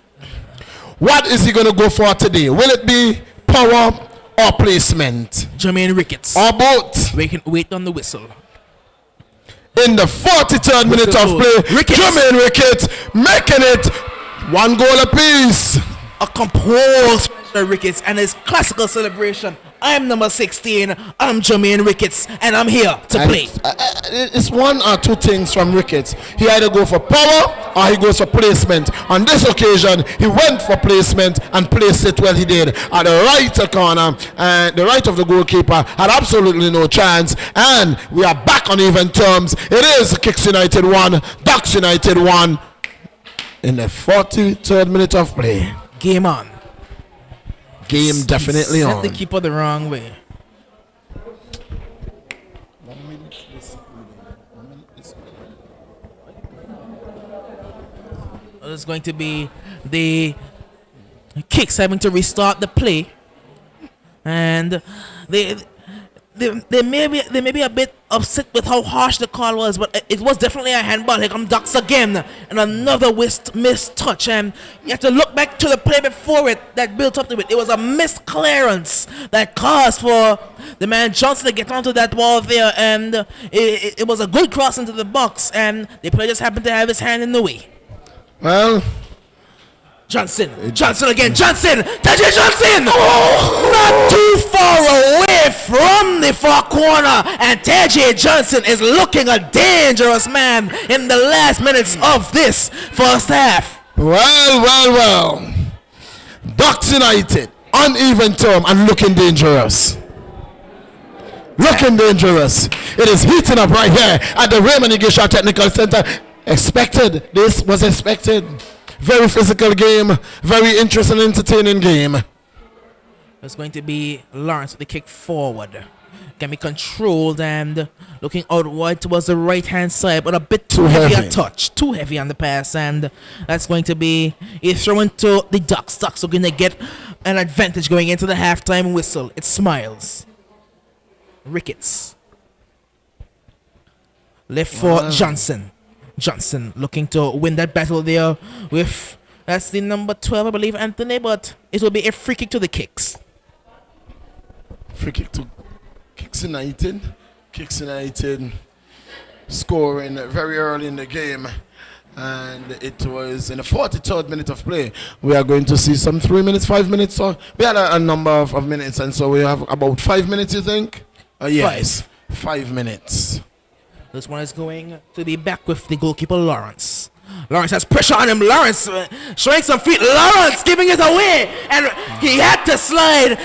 What is he going to go for today? Will it be power or placement? Jermaine Ricketts. Or both? We can wait on the whistle. In the 43rd minute of play, Jermaine Ricketts making it 1 goal apiece. A composed Ricketts and his classical celebration. I'm number 16. I'm Jermaine Ricketts, and I'm here to play. It's one or two things from Ricketts. He either go for power or he goes for placement. On this occasion, he went for placement and placed it well. He did at the right corner, and the right of the goalkeeper had absolutely no chance. And we are back on even terms. It is Kicks United 1, Ducks United 1 in the 43rd minute of play. Game on. Game definitely on. Set the keeper the wrong way. It's going to be the Kicks having to restart the play, and they may be a bit upset with how harsh the call was, but it was definitely a handball. Here come Ducks again, and another missed touch, and you have to look back to the play before it that built up to it. It was a missed clearance that caused for the man Johnson to get onto that wall there, and it was a good cross into the box, and the player just happened to have his hand in the way. Well, Johnson again, Johnson! Oh! Not too far away from the far corner, and TJ Johnson is looking a dangerous man in the last minutes of this first half. Well. Ducks United, uneven term and looking dangerous. It is heating up right here at the Raymond Igisha Technical Center. This was expected. Very physical game, very interesting, entertaining game. It's going to be Lawrence with the kick forward. Can be controlled and looking out wide towards the right-hand side, but a bit too heavy a touch. Too heavy on the pass, and that's going to be a throw into the Ducks. Ducks are going to get an advantage going into the halftime whistle. It smiles. Ricketts. Left for Johnson. Johnson looking to win that battle there with, that's the number 12, I believe, Anthony, but it will be a free kick to the Kicks. Free kick to Kicks United. Kicks United scoring very early in the game, and it was in the 43rd minute of play. We are going to see some 3 minutes, 5 minutes, or we had a number of minutes, and so we have about 5 minutes, you think? Yes, 5 minutes. This one is going to be back with the goalkeeper, Lawrence. Lawrence has pressure on him. Lawrence showing some feet. Lawrence giving it away. And he had to slide.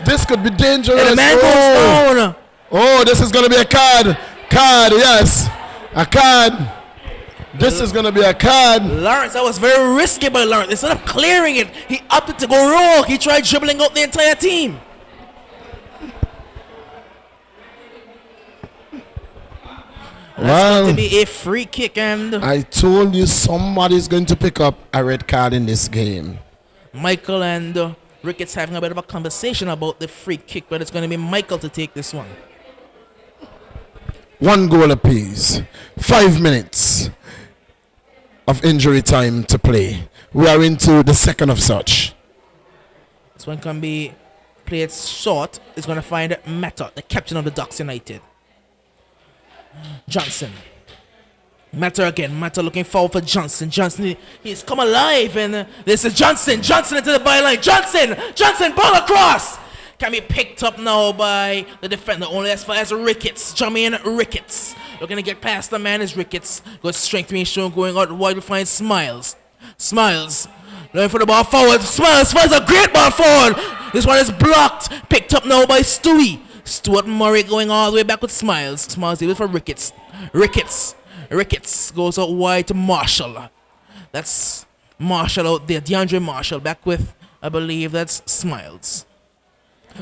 This could be dangerous. And the man goes down. Oh, this is going to be a card. Yes. A card. This is going to be a card. Lawrence, that was very risky by Lawrence. Instead of clearing it, he opted to go rogue. He tried dribbling out the entire team. That's going to be a free kick, and I told you somebody's going to pick up a red card in this game. Michael and Ricketts having a bit of a conversation about the free kick, but it's going to be Michael to take this one. 1 goal apiece. 5 minutes of injury time to play. We are into the second of such. This one can be played short. It's going to find Mata, the captain of the Ducks United. Johnson. Mata again. Mata looking forward for Johnson. Johnson, he's come alive, and this is Johnson. Johnson into the byline. Johnson, ball across. Can be picked up now by the defender. Only as far as Ricketts. Jermaine Ricketts. Looking to get past the man is Ricketts. Good strength being shown going out wide. We find Smiles. Looking for the ball forward. Smiles finds a great ball forward. This one is blocked. Picked up now by Stewie. Stuart Murray going all the way back with Smiles. Smiles able for Ricketts. Ricketts goes out wide to Marshall. That's Marshall out there. DeAndre Marshall back with, I believe that's Smiles.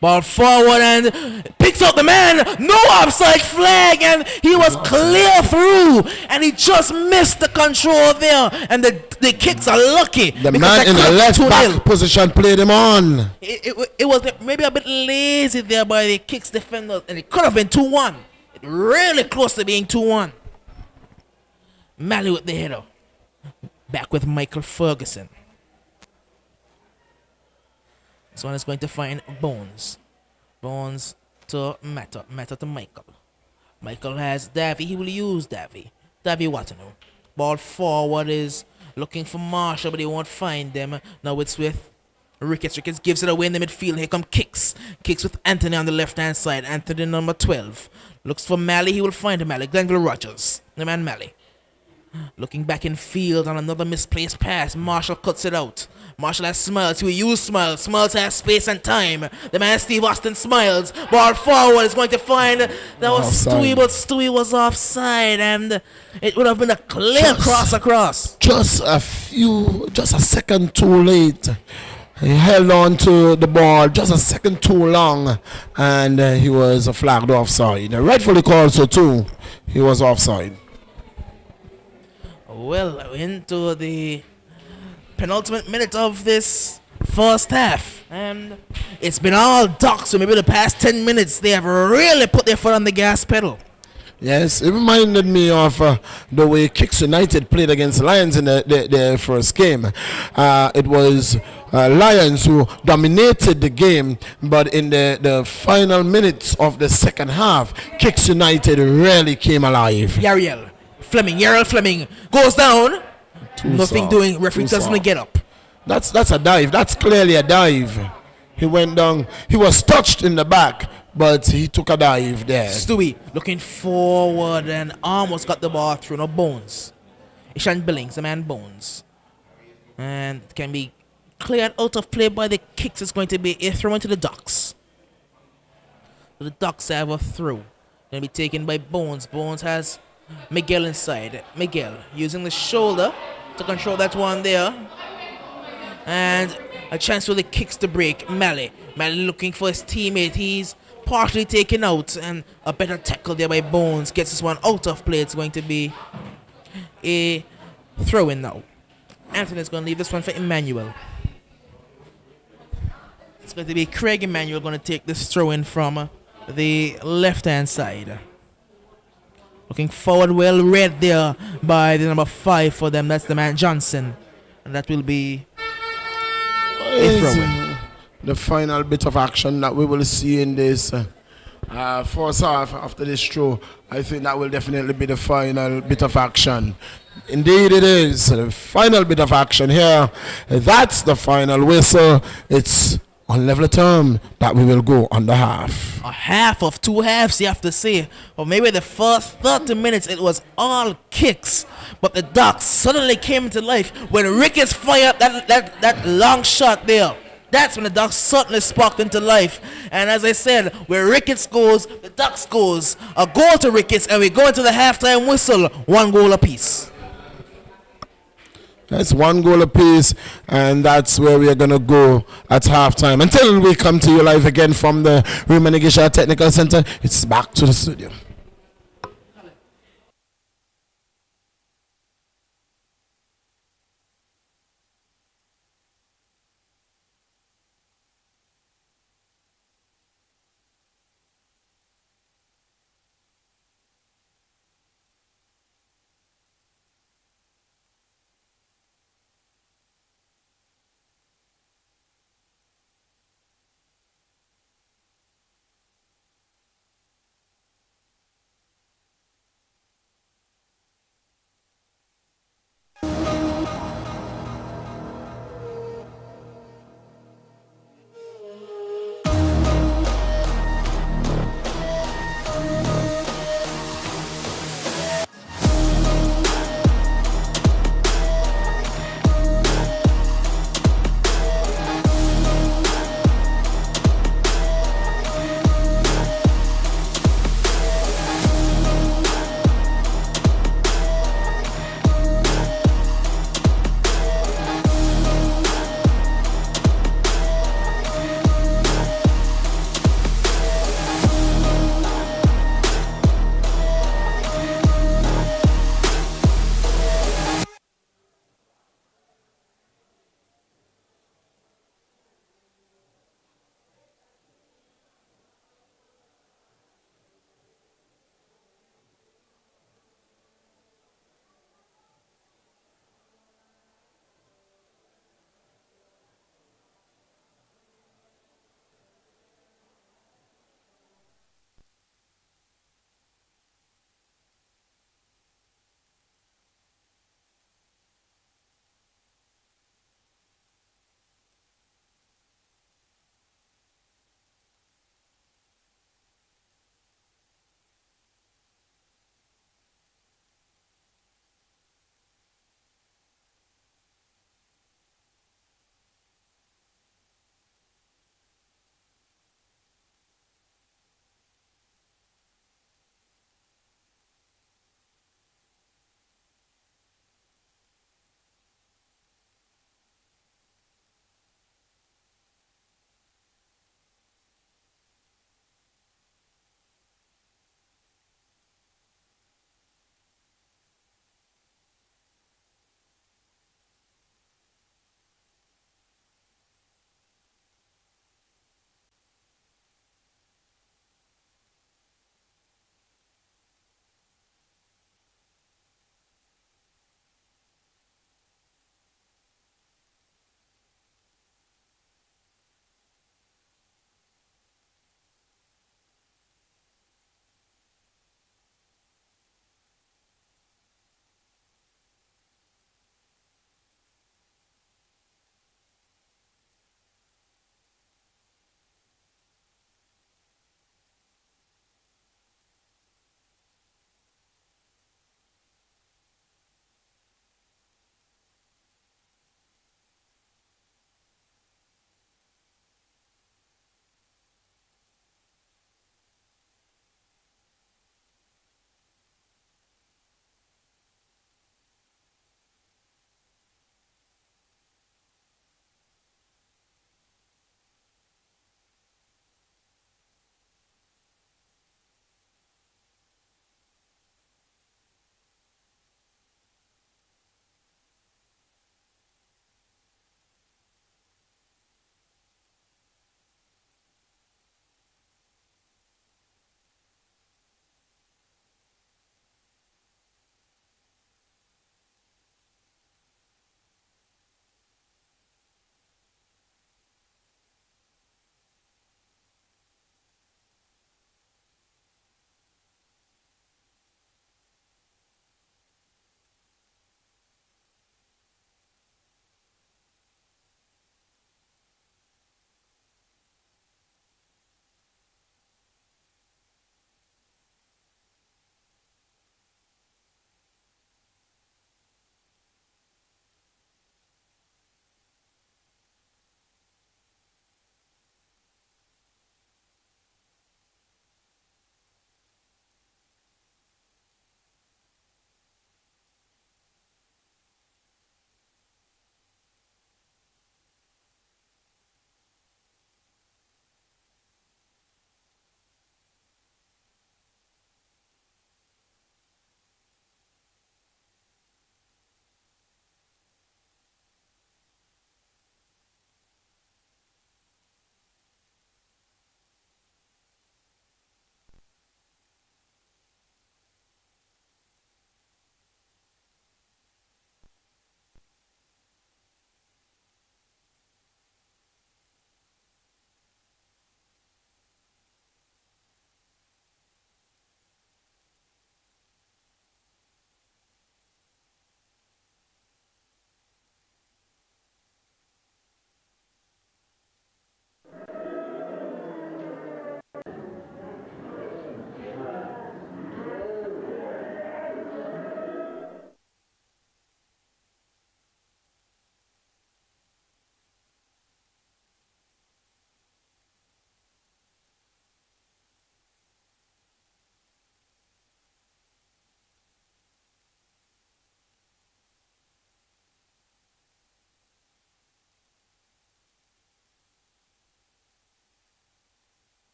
Ball forward and picks up the man. No offside flag, and he was clear through, and he just missed the control there. And the kicks are lucky. The man in the left back position played him on. It was maybe a bit lazy there by the kicks defender, and it could have been 2-1. Really close to being 2-1. Malley with the header. Back with Michael Ferguson. This one is going to find Bones. Bones to Mata. Mata to Michael. Michael has Davy. He will use Davy. Davy Watano. Ball forward is looking for Marshall, but he won't find them. Now it's with Ricketts. Ricketts gives it away in the midfield. Here come Kicks. Kicks with Anthony on the left-hand side. Anthony number 12. Looks for Malley. He will find Malley. Glenville Rogers. The man Malley. Looking back in field on another misplaced pass. Marshall cuts it out. Marshall has Smiles. He will use Smiles. Smiles has space and time. The man Steve Austin Smiles. Ball forward is going to find. That was Stewie, but Stewie was offside, and it would have been a clear cross across. Just a second too late. He held on to the ball just a second too long, and he was flagged offside. Rightfully called so too. He was offside. Well, into the penultimate minute of this first half, and it's been all Ducks. So maybe the past 10 minutes they have really put their foot on the gas pedal. Yes, it reminded me of the way Kicks United played against Lions in the first game. It was Lions who dominated the game, but in the final minutes of the second half, Kicks United really came alive. Yarriel Fleming goes down. Nothing doing. Referee doesn't get up. That's a dive. That's clearly a dive. He went down. He was touched in the back, but he took a dive there. Stewie looking forward and almost got the ball through. No Bones. Ishan Billings, the man Bones. And it can be cleared out of play by the Kicks. It's going to be a throw into the Ducks. So the Ducks have a throw. Going to be taken by Bones. Bones has Miguel inside. Miguel using the shoulder to control that one there. And a chance for the Kicks to break. Malley looking for his teammate. He's partially taken out, and a better tackle there by Bones gets this one out of play. It's going to be a throw-in now. Anthony's going to leave this one for Emmanuel. It's going to be Craig Emmanuel going to take this throw-in from the left-hand side. Looking forward, well read there by the number 5 for them. That's the man Johnson. And that will be a throw-in. The final bit of action that we will see in this first half after this throw. I think that will definitely be the final bit of action. Indeed it is. The final bit of action here. That's the final whistle. It's on level term that we will go on the half. A half of 2 halves, you have to say. Or maybe the first 30 minutes it was all Kicks, but the Ducks suddenly came to life when Ricketts fired that long shot there. That's when the Ducks suddenly sparked into life. And as I said, where Ricketts goes, the Ducks goes. A goal to Ricketts, and we go into the halftime whistle, 1 goal apiece. That's 1 goal apiece, and that's where we are going to go at halftime. Until we come to you live again from the Rumanigisha Technical Center, it's back to the studio.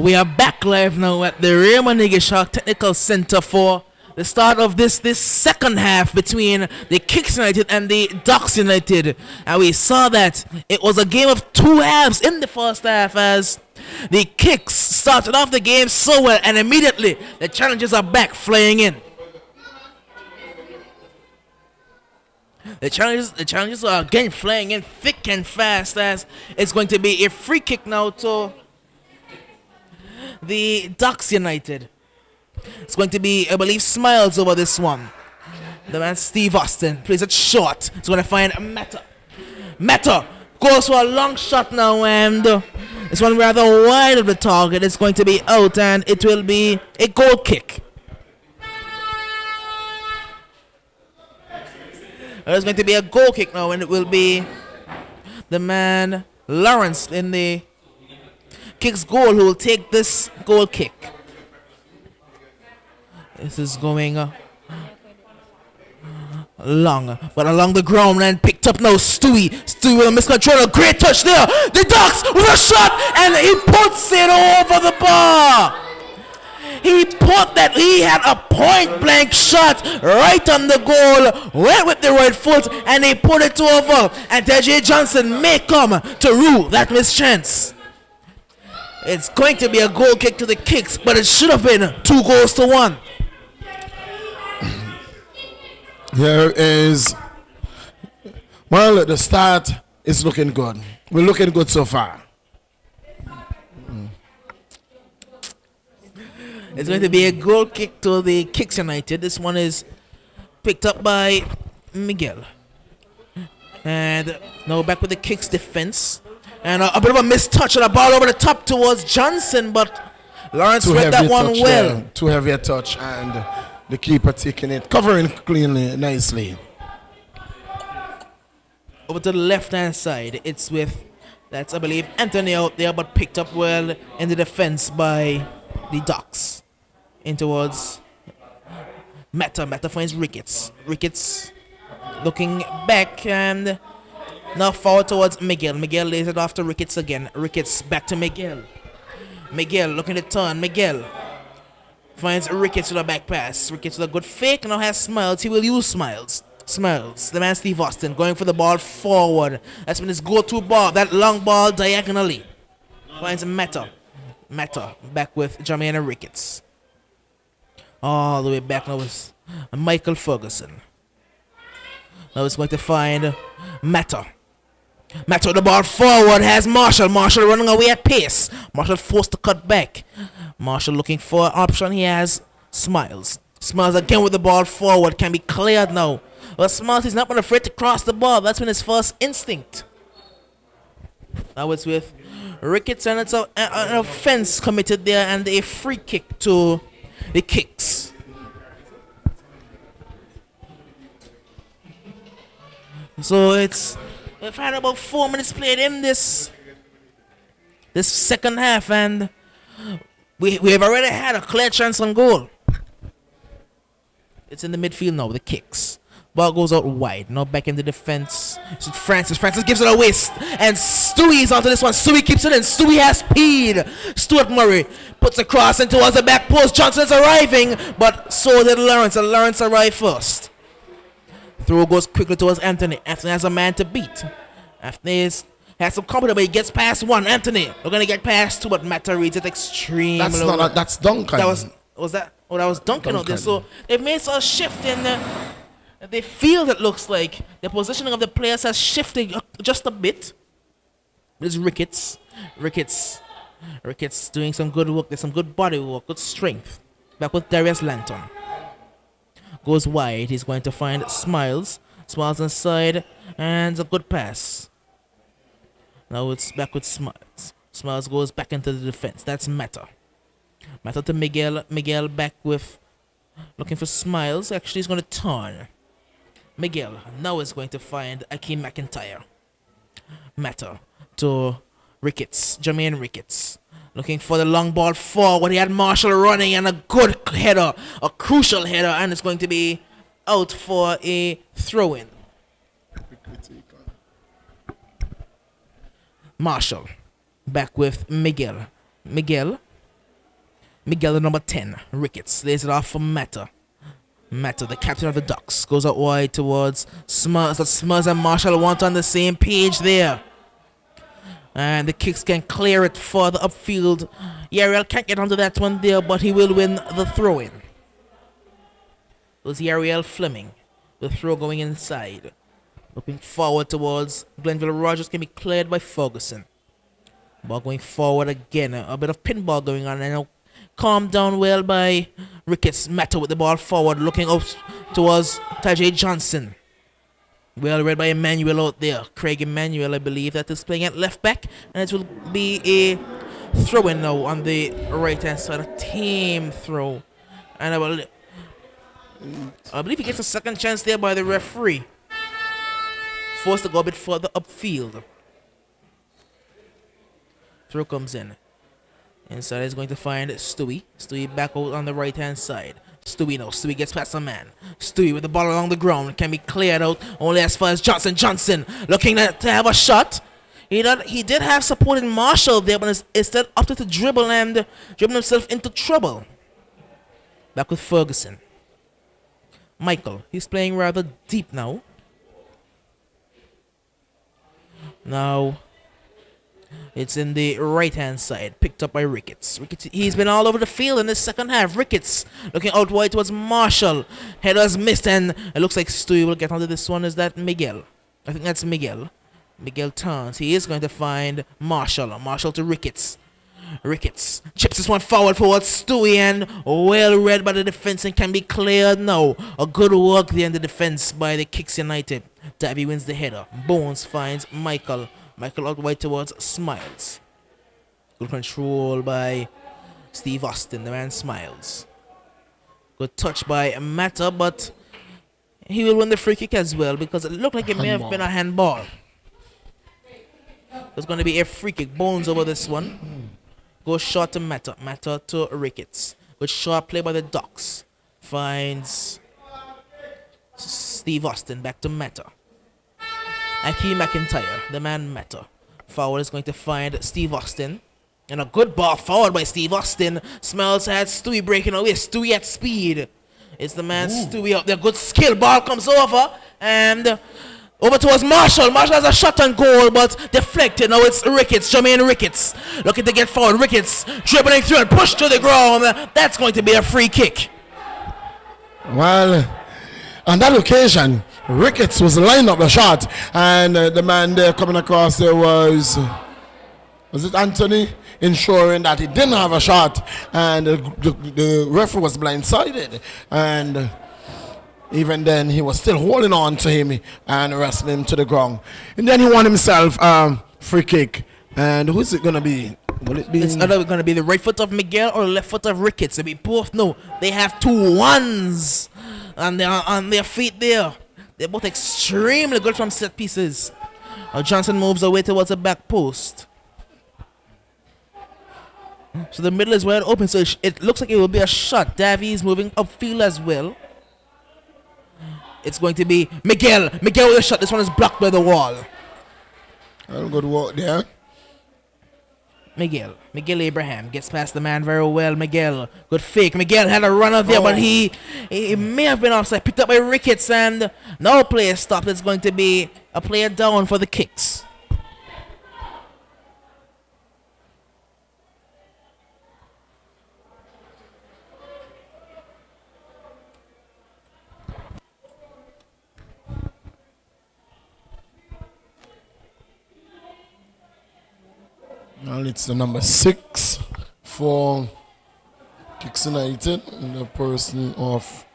We are back live now at the Raymond Higishaw Technical Center for the start of this second half between the Kicks United and the Ducks United. And we saw that it was a game of two halves in the first half as the Kicks started off the game so well, and immediately the challenges are back flying in. The challenges are again flying in thick and fast as it's going to be a free kick now to the Ducks United. It's going to be, I believe, Smiles over this one. The man Steve Austin plays it short. He's going to find Meta. Meta goes for a long shot now, and this one rather wide of the target. It's going to be out, and it will be a goal kick. There's going to be a goal kick now, and it will be the man Lawrence in the Kicks goal who will take this goal kick. This is going long, but along the ground and picked up now. Stewie with a miscontrol, a great touch there. The Ducks with a shot, and he puts it over the bar. He had a point blank shot right on the goal, went with the right foot, and he put it over. And TJ Johnson may come to rue that mischance. It's going to be a goal kick to the Kicks, but it should have been 2-1. Here is, well, the start is looking good. We're looking good so far. It's going to be a goal kick to the Kicks United. This one is picked up by Miguel. And now back with the Kicks defense. And a bit of a missed touch and a ball over the top towards Johnson, but Lawrence read that one well. Too heavy a touch, and the keeper taking it, covering cleanly, nicely. Over to the left-hand side, it's with, that's I believe, Anthony out there, but picked up well in the defense by the Ducks. In towards Meta finds Ricketts. Ricketts looking back and now forward towards Miguel. Miguel lays it off to Ricketts again. Ricketts back to Miguel. Miguel looking to turn. Miguel finds Ricketts with a back pass. Ricketts with a good fake. Now has Smiles. He will use Smiles. Smiles. The man Steve Austin going for the ball forward. That's been his go-to ball. That long ball diagonally. Finds Meta. Meta back with Jermaine Ricketts. All the way back now is Michael Ferguson. Now it's going to find Meta. Meta with the ball forward has Marshall. Marshall running away at pace. Marshall forced to cut back. Marshall looking for an option. He has Smiles. Smiles again with the ball forward. Can be cleared now. But Smiles is not been afraid to cross the ball. That's been his first instinct. Now it's with Ricketts, and it's an offense committed there and a free kick to the Kicks. So we've had about 4 minutes played in this second half, and we have already had a clear chance on goal. It's in the midfield now, the Kicks. Ball goes out wide. Now back in the defense. So Francis gives it away. And Stewie's onto this one. Stewie keeps it in. Stewie has speed. Stuart Murray puts a cross in towards the back post. Johnson's arriving, but so did Lawrence. And Lawrence arrived first. Throw goes quickly towards Anthony. Anthony has a man to beat. Anthony has some confidence, but he gets past one. Anthony, we're going to get past two, but Mata reads it extremely. That's Duncan. That was Duncan out there. So they've made a shift in the field. It looks like the positioning of the players has shifted just a bit. There's Ricketts doing some good work. There's some good body work, good strength. Back with Darius Lanton. Goes wide. He's going to find Smiles. Smiles inside, and a good pass. Now it's back with Smiles. Smiles goes back into the defense. That's Mata. Mata to Miguel. Miguel back with looking for Smiles. Actually, he's going to turn. Miguel now is going to find Akeem McIntyre. Mata to Ricketts. Jermaine Ricketts. Looking for the long ball forward. He had Marshall running and a good header. A crucial header. And it's going to be out for a throw-in. Marshall back with Miguel. Miguel Miguel, the number 10. Ricketts lays it off for Mata. Mata, the captain of the Ducks, goes out wide towards Smurs. But Smurs and Marshall want on the same page there. And the Kicks can clear it further upfield. Yariel can't get onto that one there, but he will win the throw-in. It was Yariel Fleming. The throw going inside. Looking forward towards Glenville Rogers, can be cleared by Ferguson. Ball going forward again. A bit of pinball going on. And calmed down well by Ricketts. Mata with the ball forward, looking up towards Tajay Johnson. Well read by Emmanuel out there. Craig Emmanuel, I believe, that is playing at left back. And it will be a throw-in now on the right-hand side. A team throw. And I believe he gets a second chance there by the referee. Forced to go a bit further upfield. Throw comes in. Inside is going to find Stewie. Stewie back out on the right-hand side. Stewie now. Stewie gets past a man. Stewie with the ball along the ground. Can be cleared out only as far as Johnson. Johnson looking to have a shot. He did have support in Marshall there, but instead opted to dribble and dribble himself into trouble. Back with Ferguson. Michael. He's playing rather deep now. Now, it's in the right-hand side, picked up by Ricketts. He's been all over the field in the second half. Ricketts looking out wide towards Marshall. Headers missed, and it looks like Stewie will get onto this one. Is that Miguel? I think that's Miguel. Miguel turns. He is going to find Marshall. Marshall to Ricketts. Ricketts chips this one forward towards Stewie, and well read by the defense and can be cleared now. A good work there in the defense by the Kicks United. Davy wins the header. Bones finds Michael. Michael out wide towards Smiles. Good control by Steve Austin. The man Smiles. Good touch by Mata, but he will win the free kick as well because it looked like it may have been a handball. There's going to be a free kick. Bones over this one. Goes short to Mata. Mata to Ricketts. Good short play by the Ducks. Finds Steve Austin. Back to Mata. Aki McIntyre, the man Mata. Forward is going to find Steve Austin. And a good ball forward by Steve Austin. Smells had Stewie breaking away. Stewie at speed. It's the man Stewie up there. Good skill. Ball comes over. And over towards Marshall. Marshall has a shot on goal, but deflected. Now it's Ricketts. Jermaine Ricketts. Looking to get forward. Ricketts dribbling through and pushed to the ground. That's going to be a free kick. Well, on that occasion, Ricketts was lined up the shot, and the man there coming across there was it Anthony, ensuring that he didn't have a shot, and the referee was blindsided, and even then he was still holding on to him and wrestling him to the ground, and then he won himself free kick. And who's it gonna be? Will it be? It's either going to be the right foot of Miguel or the left foot of Ricketts. We both know they have two ones on their feet there. They're both extremely good from set pieces. Johnson moves away towards the back post. So the middle is wide open, so it looks like it will be a shot. Davy is moving upfield as well. It's going to be Miguel. Miguel with a shot. This one is blocked by the wall. Good work there. Miguel Abraham gets past the man very well. Miguel, good fake. Miguel had a runner there, but he may have been offside. Picked up by Ricketts, and no player stopped. It's going to be a player down for the Kicks. Well, it's the number 6 for Kicks United, in the person of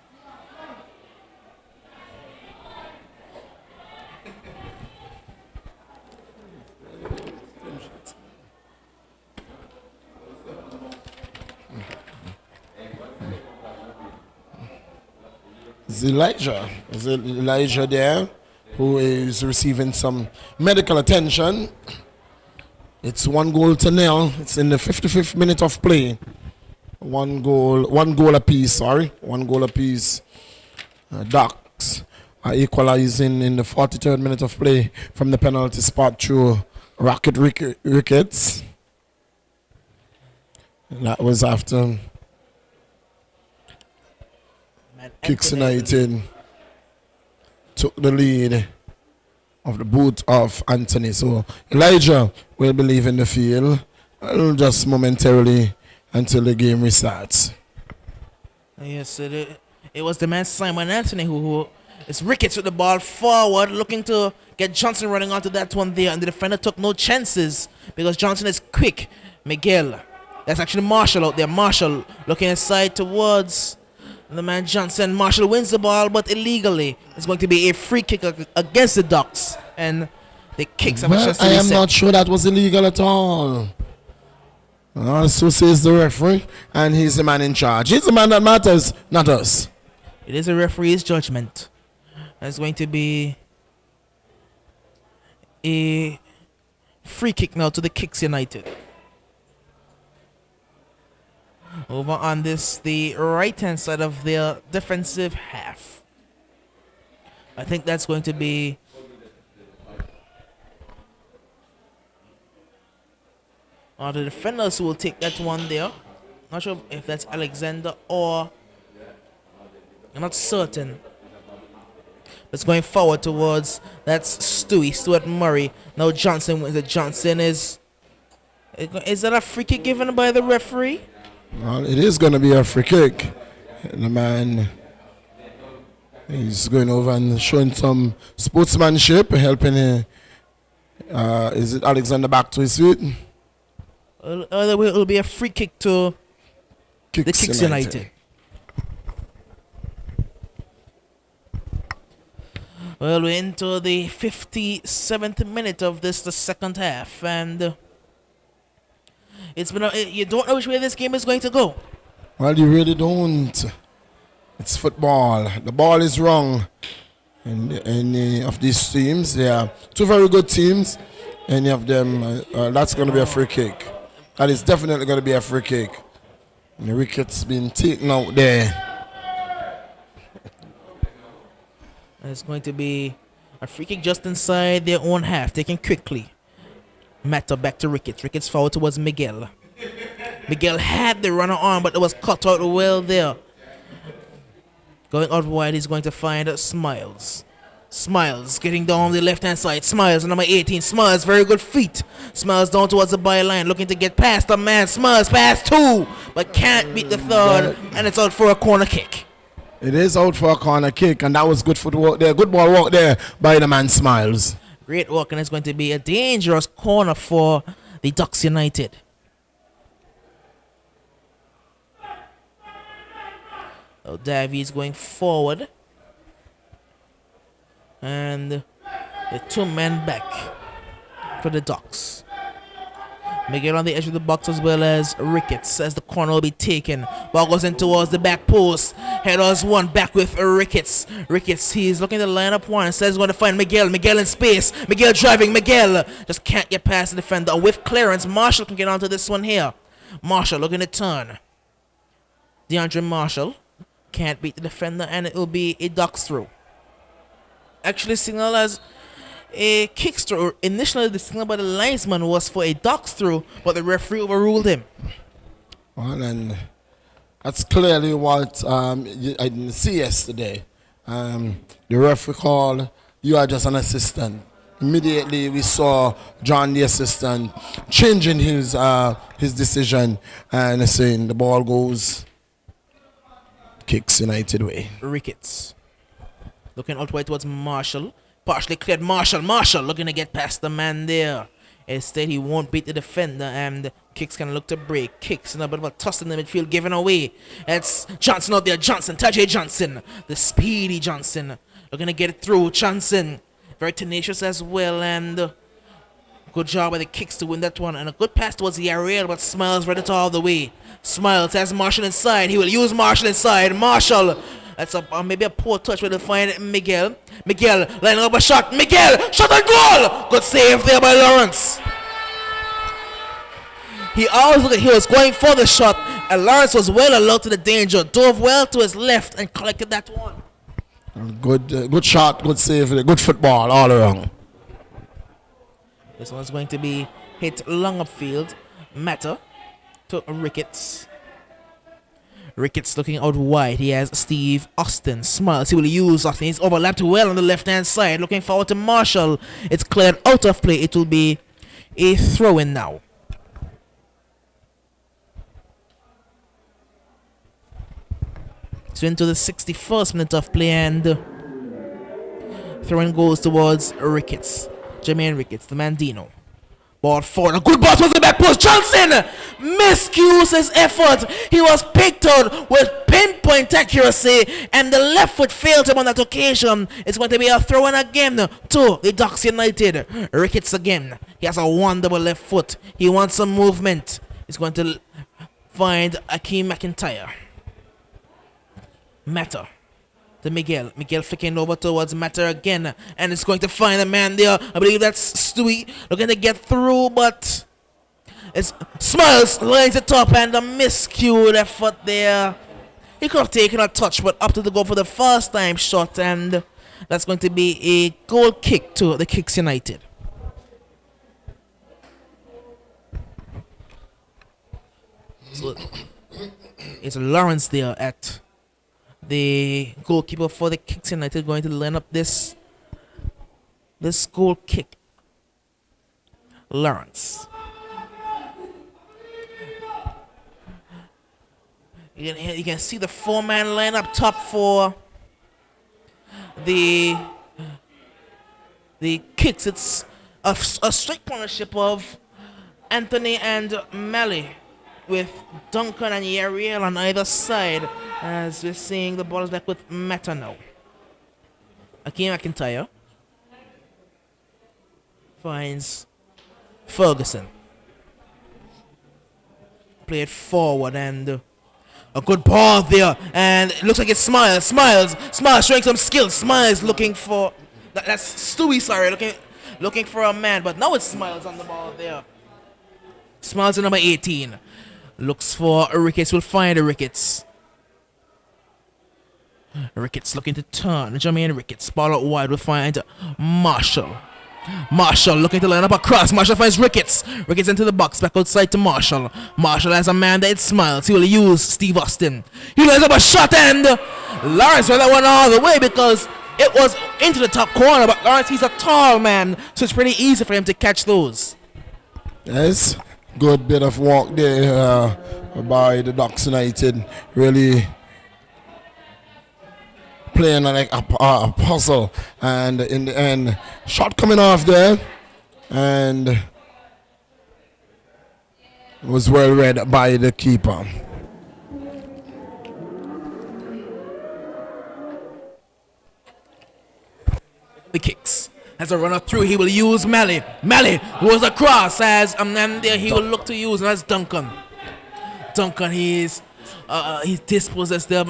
Elijah. Is it Elijah there, who is receiving some medical attention? It's 1-0. It's in the 55th minute of play. One goal apiece. Ducks are equalizing in the 43rd minute of play from the penalty spot through Ricketts. That was after And Kicks Anthony, I believe. United took the lead of the boot of Anthony. So Elijah will be leaving the field just momentarily until the game restarts. Yes, it was the man Simon Anthony who it's Ricketts with the ball forward, looking to get Johnson running onto that one there, and the defender took no chances because Johnson is quick. Miguel, that's actually Marshall out there. Marshall looking inside towards the man Johnson. Marshall wins the ball, but illegally. It's going to be a free kick against the Ducks, and the kicks have a Well, chance to I am reset. not sure that was illegal at all. So says the referee, and he's the man in charge. He's the man that matters, not us. It is a referee's judgment. It's going to be a free kick now to the Kicks United. Over on the right-hand side of their defensive half. I think that's going to be the defenders who will take that one there. Not sure if that's Alexander or I'm not certain. It's going forward towards that's Stuart Murray. Now Johnson wins it. Johnson is that a free kick given by the referee? Well, it is going to be a free kick. The man is going over and showing some sportsmanship, helping. Is it Alexander back to his feet? Either way, it'll be a free kick to the Kicks United. Well, we're into the 57th minute of the second half, and it's been you don't know which way this game is going to go. Well, you really don't. It's football. The ball is wrong. And any of these teams, they are two very good teams. Any of them, that's going to be a free kick. That is definitely going to be a free kick. And the wicket's been taken out there. It's going to be a free kick just inside their own half, taken quickly. Mata back to Ricketts. Ricketts forward towards Miguel. Miguel had the runner on, but it was cut out well there. Going out wide, he's going to find Smiles. Smiles getting down the left-hand side. Smiles, number 18. Smiles, very good feet. Smiles down towards the byline, looking to get past the man. Smiles past two, but can't beat the third, and it's out for a corner kick. It is out for a corner kick, and that was good footwork there. Good ball work there by the man Smiles. Great work, and it's going to be a dangerous corner for the Ducks United. So Davies going forward. And the two men back for the Ducks. Miguel on the edge of the box as well as Ricketts as the corner will be taken. Ball goes in towards the back post. Headers one back with Ricketts. Ricketts, he's looking to line up one. Says he's going to find Miguel. Miguel in space. Miguel driving. Miguel just can't get past the defender. With clearance, Marshall can get onto this one here. Marshall looking to turn. DeAndre Marshall can't beat the defender, and it will be a Ducks through. Actually signaled as a kick through. Initially, the signal by the linesman was for a Ducks through, but the referee overruled him. Well, and that's clearly what I didn't see yesterday. The referee called, you are just an assistant. Immediately, we saw John, the assistant, changing his decision and saying the ball goes Kicks United way. Ricketts looking out wide towards Marshall. Partially cleared Marshall. Marshall looking to get past the man there. Instead, he won't beat the defender, and Kicks can look to break. Kicks in a bit of a toss in the midfield, given away. It's Johnson out there. Johnson, Tajay Johnson, the speedy Johnson, looking to get it through. Johnson, very tenacious as well, and good job by the Kicks to win that one. And a good pass towards the area, but Smiles read it all the way. Smiles has Marshall inside. He will use Marshall inside. Marshall. That's maybe a poor touch where they'll find Miguel. Miguel lining up a shot. Miguel, shot and goal! Good save there by Lawrence. He was going for the shot, and Lawrence was well alert to the danger. Dove well to his left and collected that one. Good shot, good save, good football all around. This one's going to be hit long upfield. Mata to Ricketts. Ricketts looking out wide. He has Steve Austin. Smiles. He will use Austin. He's overlapped well on the left-hand side. Looking forward to Marshall. It's cleared out of play. It will be a throw-in now. So into the 61st minute of play, and throw-in goes towards Ricketts. Jermaine Ricketts, the Mandino. Ball forward. A good ball towards the back post. Johnson miscues his effort. He was picked out with pinpoint accuracy, and the left foot failed him on that occasion. It's going to be a throw-in again to the Ducks United. Ricketts again. He has a wonderful left foot. He wants some movement. He's going to find Akeem McIntyre. Matter to Miguel. Miguel flicking over towards Matter again, and it's going to find a man there. I believe that's Stewie looking to get through, but it's Smiles lines it up, and a miscued effort there. He could have taken a touch, but opted to go for the first time shot, and that's going to be a goal kick to the Kicks United. So it's Lawrence there at the goalkeeper for the Kicks United, going to line up this goal kick. Lawrence. You can see the four-man line up top for the Kicks. It's a strict partnership of Anthony and Malley, with Duncan and Yariel on either side, as we're seeing the ball is back with Meta now. Akeem McIntyre finds Ferguson. Play it forward, and a good ball there, and it looks like it's Smiles showing some skill. Smiles looking for that's Stewie, sorry, looking for a man, but now it's Smiles on the ball there. Smiles at number 18. Looks for Ricketts. Will find Ricketts. Ricketts looking to turn. Jermaine Ricketts. Ball out wide. Will find Marshall. Marshall looking to line up across. Marshall finds Ricketts. Ricketts into the box. Back outside to Marshall. Marshall has a man that Smiles. He will use Steve Austin. He lines up a shot, and Lawrence ran that one all the way because it was into the top corner. But Lawrence, he's a tall man, so it's pretty easy for him to catch those. Yes. Good bit of work there by the Ducks United. Really playing like a puzzle. And in the end, shot coming off there. And it was well read by the keeper. The Kicks. As a runner through, he will use Malley. Malley goes across as and there he will look to use, and that's Duncan. Duncan, he's dispossessed there.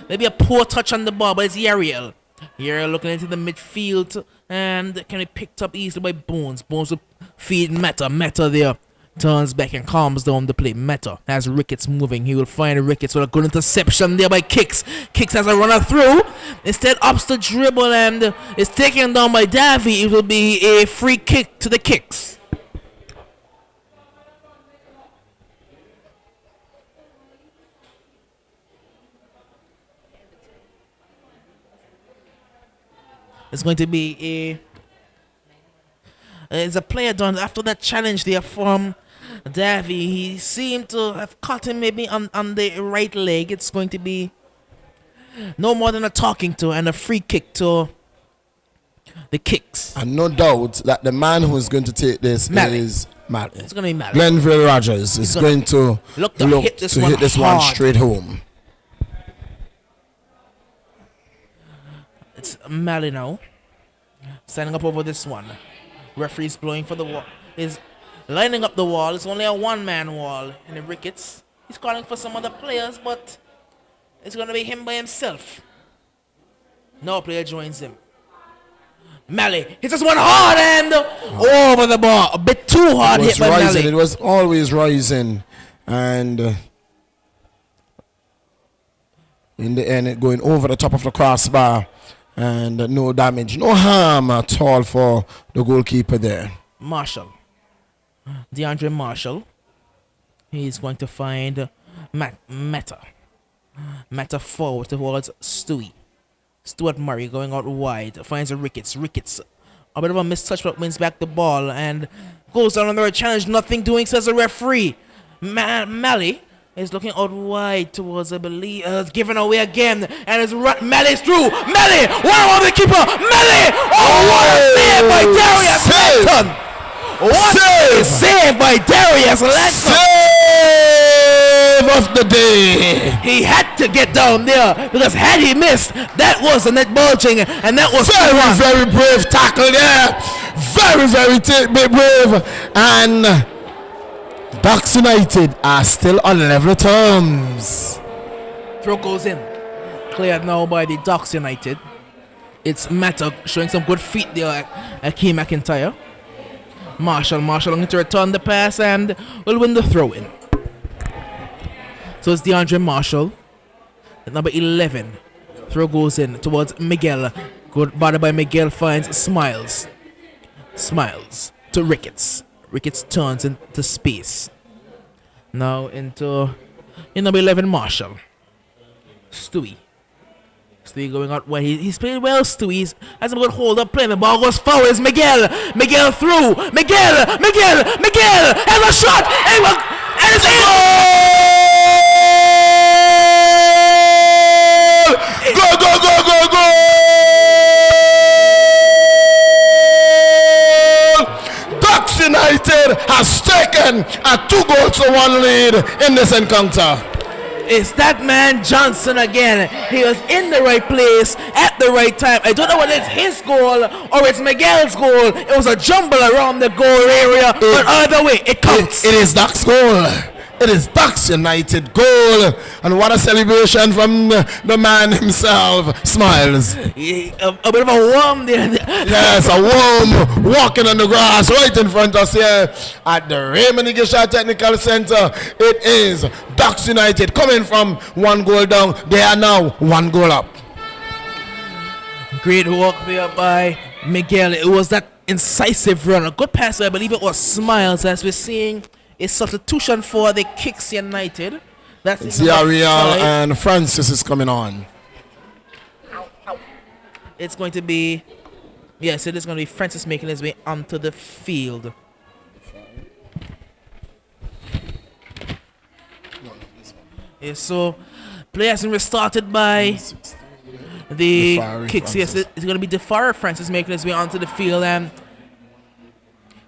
Maybe a poor touch on the ball, but it's Yariel. Yariel looking into the midfield, and can be picked up easily by Bones. Bones will feed Meta. Meta there turns back and calms down the play. Meta has Ricketts moving. He will find Ricketts with a good interception there by Kicks. Kicks has a runner through. Instead ups the dribble and is taken down by Davy. It will be a free kick to the Kicks. It's going to be it's a player done after that challenge there from Davy. He seemed to have caught him maybe on the right leg. It's going to be no more than a talking to and a free kick to the Kicks. And no doubt that the man who is going to take this is Malley. It's going to be Malley. Glenville Rogers is going to look to hit this one straight home. It's Malley now. Standing up over this one. Referee's blowing for the wall. Is lining up the wall. It's only a one-man wall in the Ricketts. He's calling for some other players, but it's going to be him by himself. No player joins him. Malley hits this one hard and over the ball. A bit too hard hit by Malley. It was always rising. And in the end, it going over the top of the crossbar. And no damage, no harm at all for the goalkeeper there. Marshall. DeAndre Marshall. He's going to find Meta. Meta forward towards Stewie. Stuart Murray going out wide. Finds a Ricketts. Ricketts. A bit of a mistouch but wins back the ball and goes down under a challenge. Nothing doing, says the referee. Malley is looking out wide towards, I believe, giving away again. And it's Malley's through. Malley! One on the keeper! Malley! Oh, what a save by Darius Langton! What a save by Darius Langton! Save of the day! He had to get down there because had he missed, that was a net bulging and that was very brave tackle there. Very brave. And Ducks United are still on level terms. Throw goes in. Cleared now by the Ducks United. It's Mattock showing some good feet there at Key McIntyre. Marshall looking to return the pass and will win the throw in. So it's DeAndre Marshall at number 11. Throw goes in towards Miguel. Good body by Miguel, finds Smiles to Ricketts. Ricketts turns into space. Now into number 11 Marshall. Stewie going out where he's playing well. Stewie has a good hold up play. The ball goes forward. It's Miguel through. Miguel has a shot and it's in. Go! Ducks United has taken a 2-1 lead in this encounter. It's that man Johnson again. He was in the right place at the right time. I don't know whether it's his goal or it's Miguel's goal. It was a jumble around the goal area, but either way, it counts. It is Ducks' goal. It is Ducks United goal. And what a celebration from the man himself. Smiles. A bit of a worm there. Yes, a worm walking on the grass right in front of us here at the Raymond Igisha Technical Center. It is Ducks United coming from 1 goal down. They are now 1 goal up. Great work there by Miguel. It was that incisive run. A good pass. I believe it was Smiles, as we're seeing. A substitution for the Kicks United. That's Ziariel and Francis is coming on. It's going to be, yes, it is going to be Francis making his way onto the field. Yeah, so play has been restarted by the Kicks. Yes, it's going to be DeFari Francis making his way onto the field, and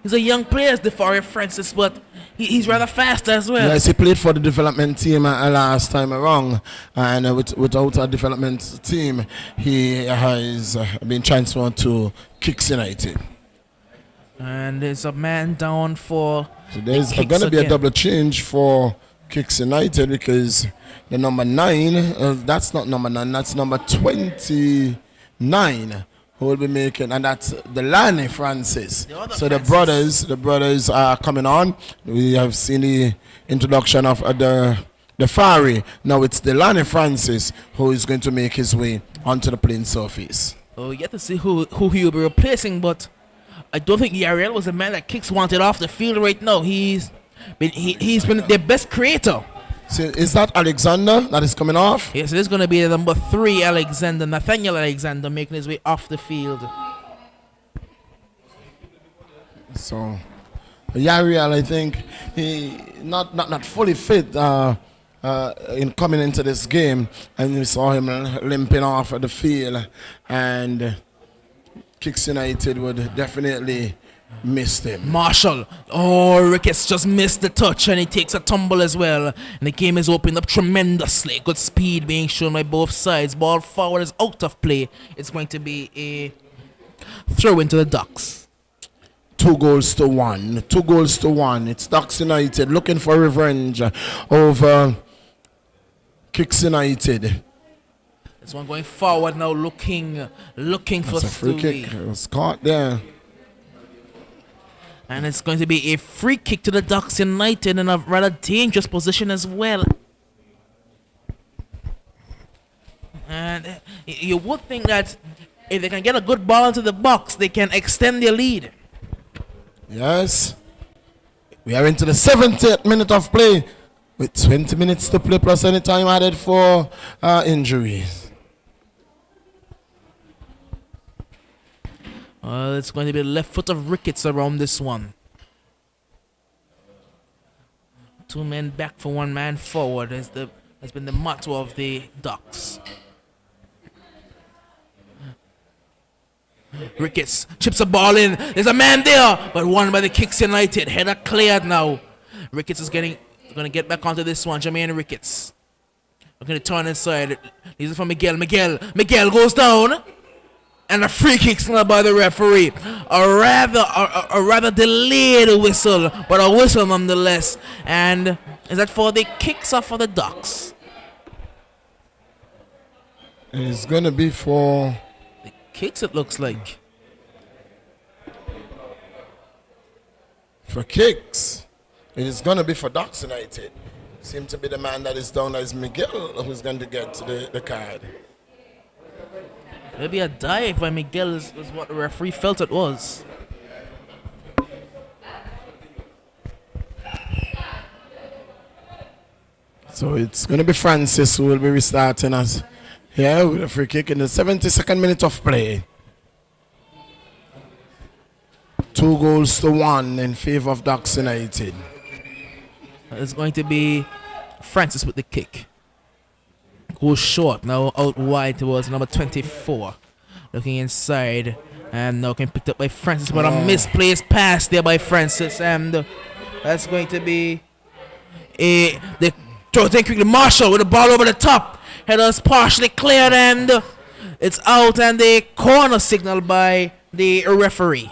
he's a young player, DeFari Francis, but he's rather fast as well. Yes, he played for the development team last time around, and without a development team, he has been transferred to Kicks United. And there's a man down for. So there's going to be a double change for Kicks United because the number 9, that's not number 9, that's number 29. Who will be making, and that's Delaney Francis. The brothers are coming on. We have seen the introduction of the Fari. Now it's Delaney Francis who is going to make his way onto the playing surface. Oh, yet to see who he will be replacing, but I don't think Yariel was the man that Kicks wanted off the field right now. He's been their best creator. So is that Alexander that is coming off? Yes, it is going to be the number 3 Nathaniel Alexander making his way off the field. So Yariel, I think he not fully fit in coming into this game, and we saw him limping off the field, and Kicks United would definitely missed him. Marshall. Oh, Ricketts just missed the touch and he takes a tumble as well. And the game is opened up tremendously. Good speed being shown by both sides. Ball forward is out of play. It's going to be a throw into the Ducks. 2-1. 2-1. It's Ducks United looking for revenge over Kicks United. This one going forward now, looking for That's a free kick. It was caught there. And it's going to be a free kick to the Ducks United in a rather dangerous position as well. And you would think that if they can get a good ball into the box, they can extend their lead. Yes. We are into the 70th minute of play. with 20 minutes to play plus any time added for injuries. It's going to be the left foot of Ricketts around this one. 2 men back for 1 man forward has been the motto of the Ducks. Ricketts chips a ball in. There's a man there, but won by the Kicks United. Header cleared now. Ricketts is going to get back onto this one. Jermaine Ricketts. Looking to turn inside. Leaves it for Miguel. Miguel goes down. And a free kick snapped by the referee. A rather delayed whistle, but a whistle nonetheless. And is that for the Kicks or for the Ducks? It's going to be for the Kicks, it looks like. For Kicks, it is going to be for Ducks United. Seems to be the man that is down as Miguel who's going to get to the card. Maybe a dive by Miguel is what the referee felt it was. So it's going to be Francis who will be restarting us here with a free kick in the 72nd minute of play. 2-1 in favor of Ducks United. It's going to be Francis with the kick. Goes short, now out wide towards number 24. Looking inside, and now can picked up by Francis, but a misplaced pass there by Francis, and that's going to be the throw thing quickly. Marshall with the ball over the top. Header's partially cleared, and it's out, and the corner signaled by the referee.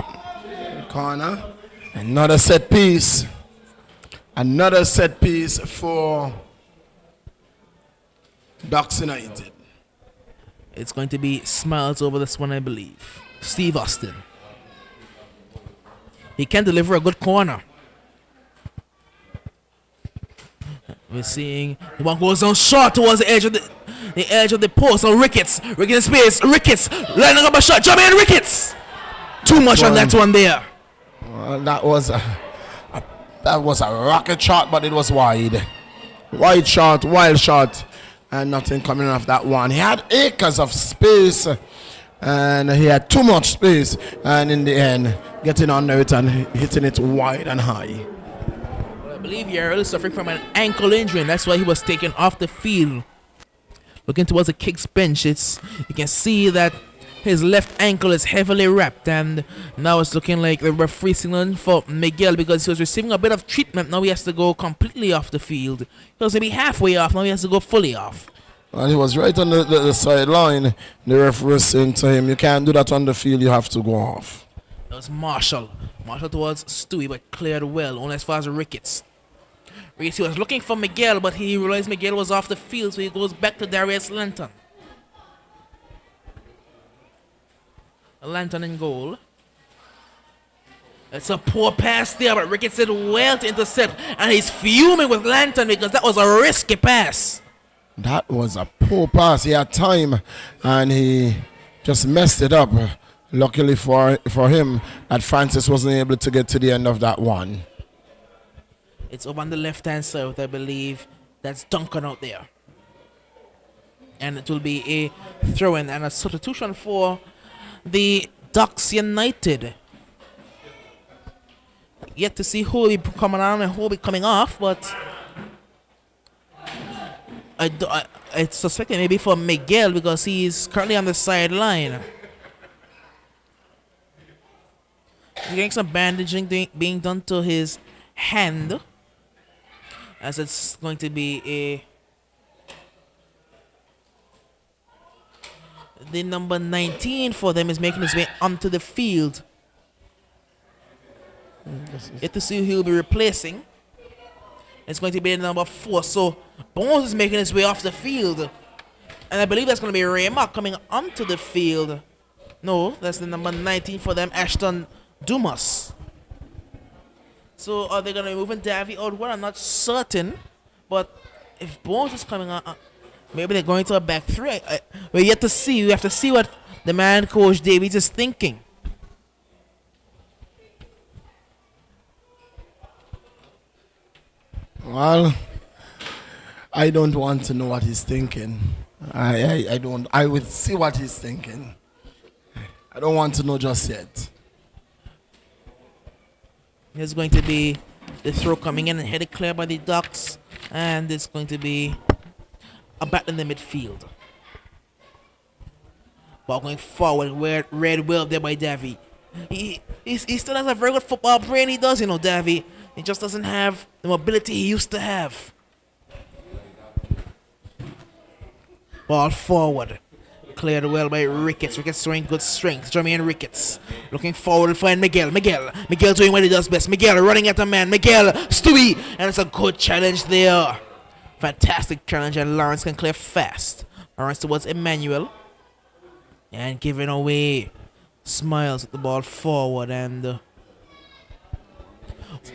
Corner. Another set piece. Another set piece for Ducks United. It's going to be Smiles over this one, I believe. Steve Austin. He can deliver a good corner. We're seeing the one goes down short towards the edge of the post. So Ricketts in space. Ricketts lining up a shot. Jermaine Ricketts. Too much on that one there. That was a rocket shot, but it was wide. Wide shot, wild shot. And nothing coming off that one. He had acres of space, and he had too much space, and in the end, getting under it and hitting it wide and high. Well, I believe he early suffering from an ankle injury, and that's why he was taken off the field. Looking towards the Kicks bench, you can see that his left ankle is heavily wrapped, and now it's looking like the referee signaling for Miguel because he was receiving a bit of treatment. Now he has to go completely off the field. He was maybe halfway off, now he has to go fully off. And he was right on the sideline. The referee was saying to him, you can't do that on the field, you have to go off. That was Marshall. Marshall towards Stewie, but cleared well, only as far as Ricketts. Ricketts was looking for Miguel, but he realized Miguel was off the field, so he goes back to Darius Lanton. Lanton in goal. It's a poor pass there, but Ricketts did well to intercept, and he's fuming with Lanton because that was a risky pass. That was a poor pass. He had time, and he just messed it up. Luckily for him, that Francis wasn't able to get to the end of that one. It's over on the left-hand side, I believe. That's Duncan out there. And it will be a throw-in and a substitution for the Ducks United. Yet to see who will be coming on and who will be coming off, but I suspect it maybe for Miguel because he's currently on the sideline. He's getting some bandaging being done to his hand, as it's going to be the number 19 for them is making his way onto the field. Yet to see who he'll be replacing. It's going to be the number 4. So Bones is making his way off the field. And I believe that's going to be Raymar coming onto the field. No, that's the number 19 for them, Ashton Dumas. So are they going to be moving Davy out? Well, I'm not certain. But if Bones is coming on, maybe they're going to a back 3. We're yet to see. We have to see what the man, Coach Davies, is thinking. Well, I don't want to know what he's thinking. I don't. I will see what he's thinking. I don't want to know just yet. There's going to be the throw coming in and headed clear by the Ducks, and it's going to be a battle in the midfield. Ball going forward, where red wheel there by Davy. He still has a very good football brain. He does, Davy. He just doesn't have the mobility he used to have. Ball forward. Cleared well by Ricketts. Ricketts showing good strength. Jermaine Ricketts looking forward to find Miguel. Miguel doing what he does best. Miguel running at the man. Miguel, Stewie. And it's a good challenge there. Fantastic challenge, and Lawrence can clear fast. Lawrence towards Emmanuel. And giving away. Smiles at the ball forward, and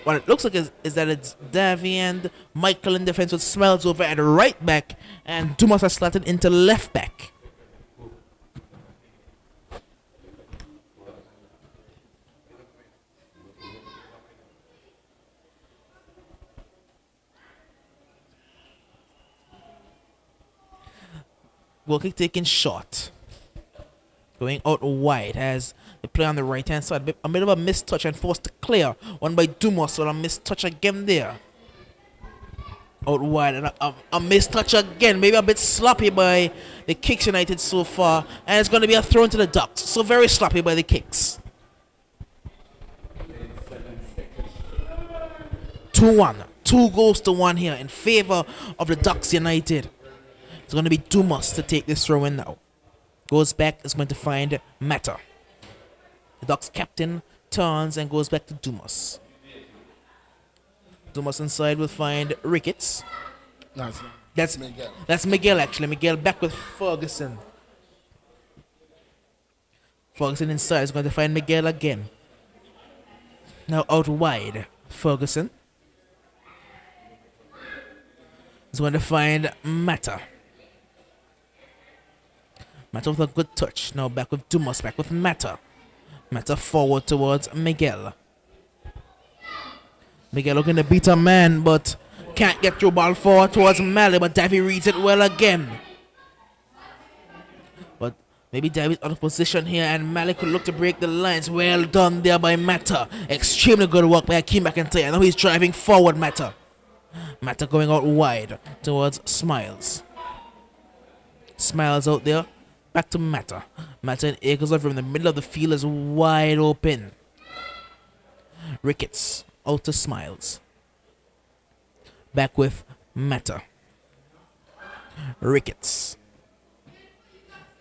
what it looks like is that it's Davy and Michael in defense with Smiles over at right back, and Dumas has slotted into left back. Goal kick taken short. Going out wide as they play on the right hand side. A bit of a missed touch and forced to clear. One by Dumas, so a missed touch again there. Out wide, and a missed touch again. Maybe a bit sloppy by the Kicks United so far. And it's going to be a throw into the Ducks. So very sloppy by the Kicks. 2-1. 2 goals to 1 here in favor of the Ducks United. It's going to be Dumas to take this throw in now. Goes back, is going to find Mata. The Ducks captain turns and goes back to Dumas. Dumas inside will find Ricketts. That's Miguel. That's Miguel, actually. Miguel back with Ferguson. Ferguson inside is going to find Miguel again. Now out wide, Ferguson is going to find Mata. Mata with a good touch. Now back with Dumas, back with Mata. Mata forward towards Miguel. Miguel looking to beat a man, but can't get through. Ball forward towards Mally, but Davy reads it well again. But maybe Davy's out of position here, and Mally could look to break the lines. Well done there by Mata. Extremely good work by Akeem McIntyre. Now he's driving forward, Mata. Mata going out wide towards Smiles. Smiles out there. Back to Mata. Mata and acres of room in the middle of the field is wide open. Ricketts out to Smiles. Back with Mata. Ricketts.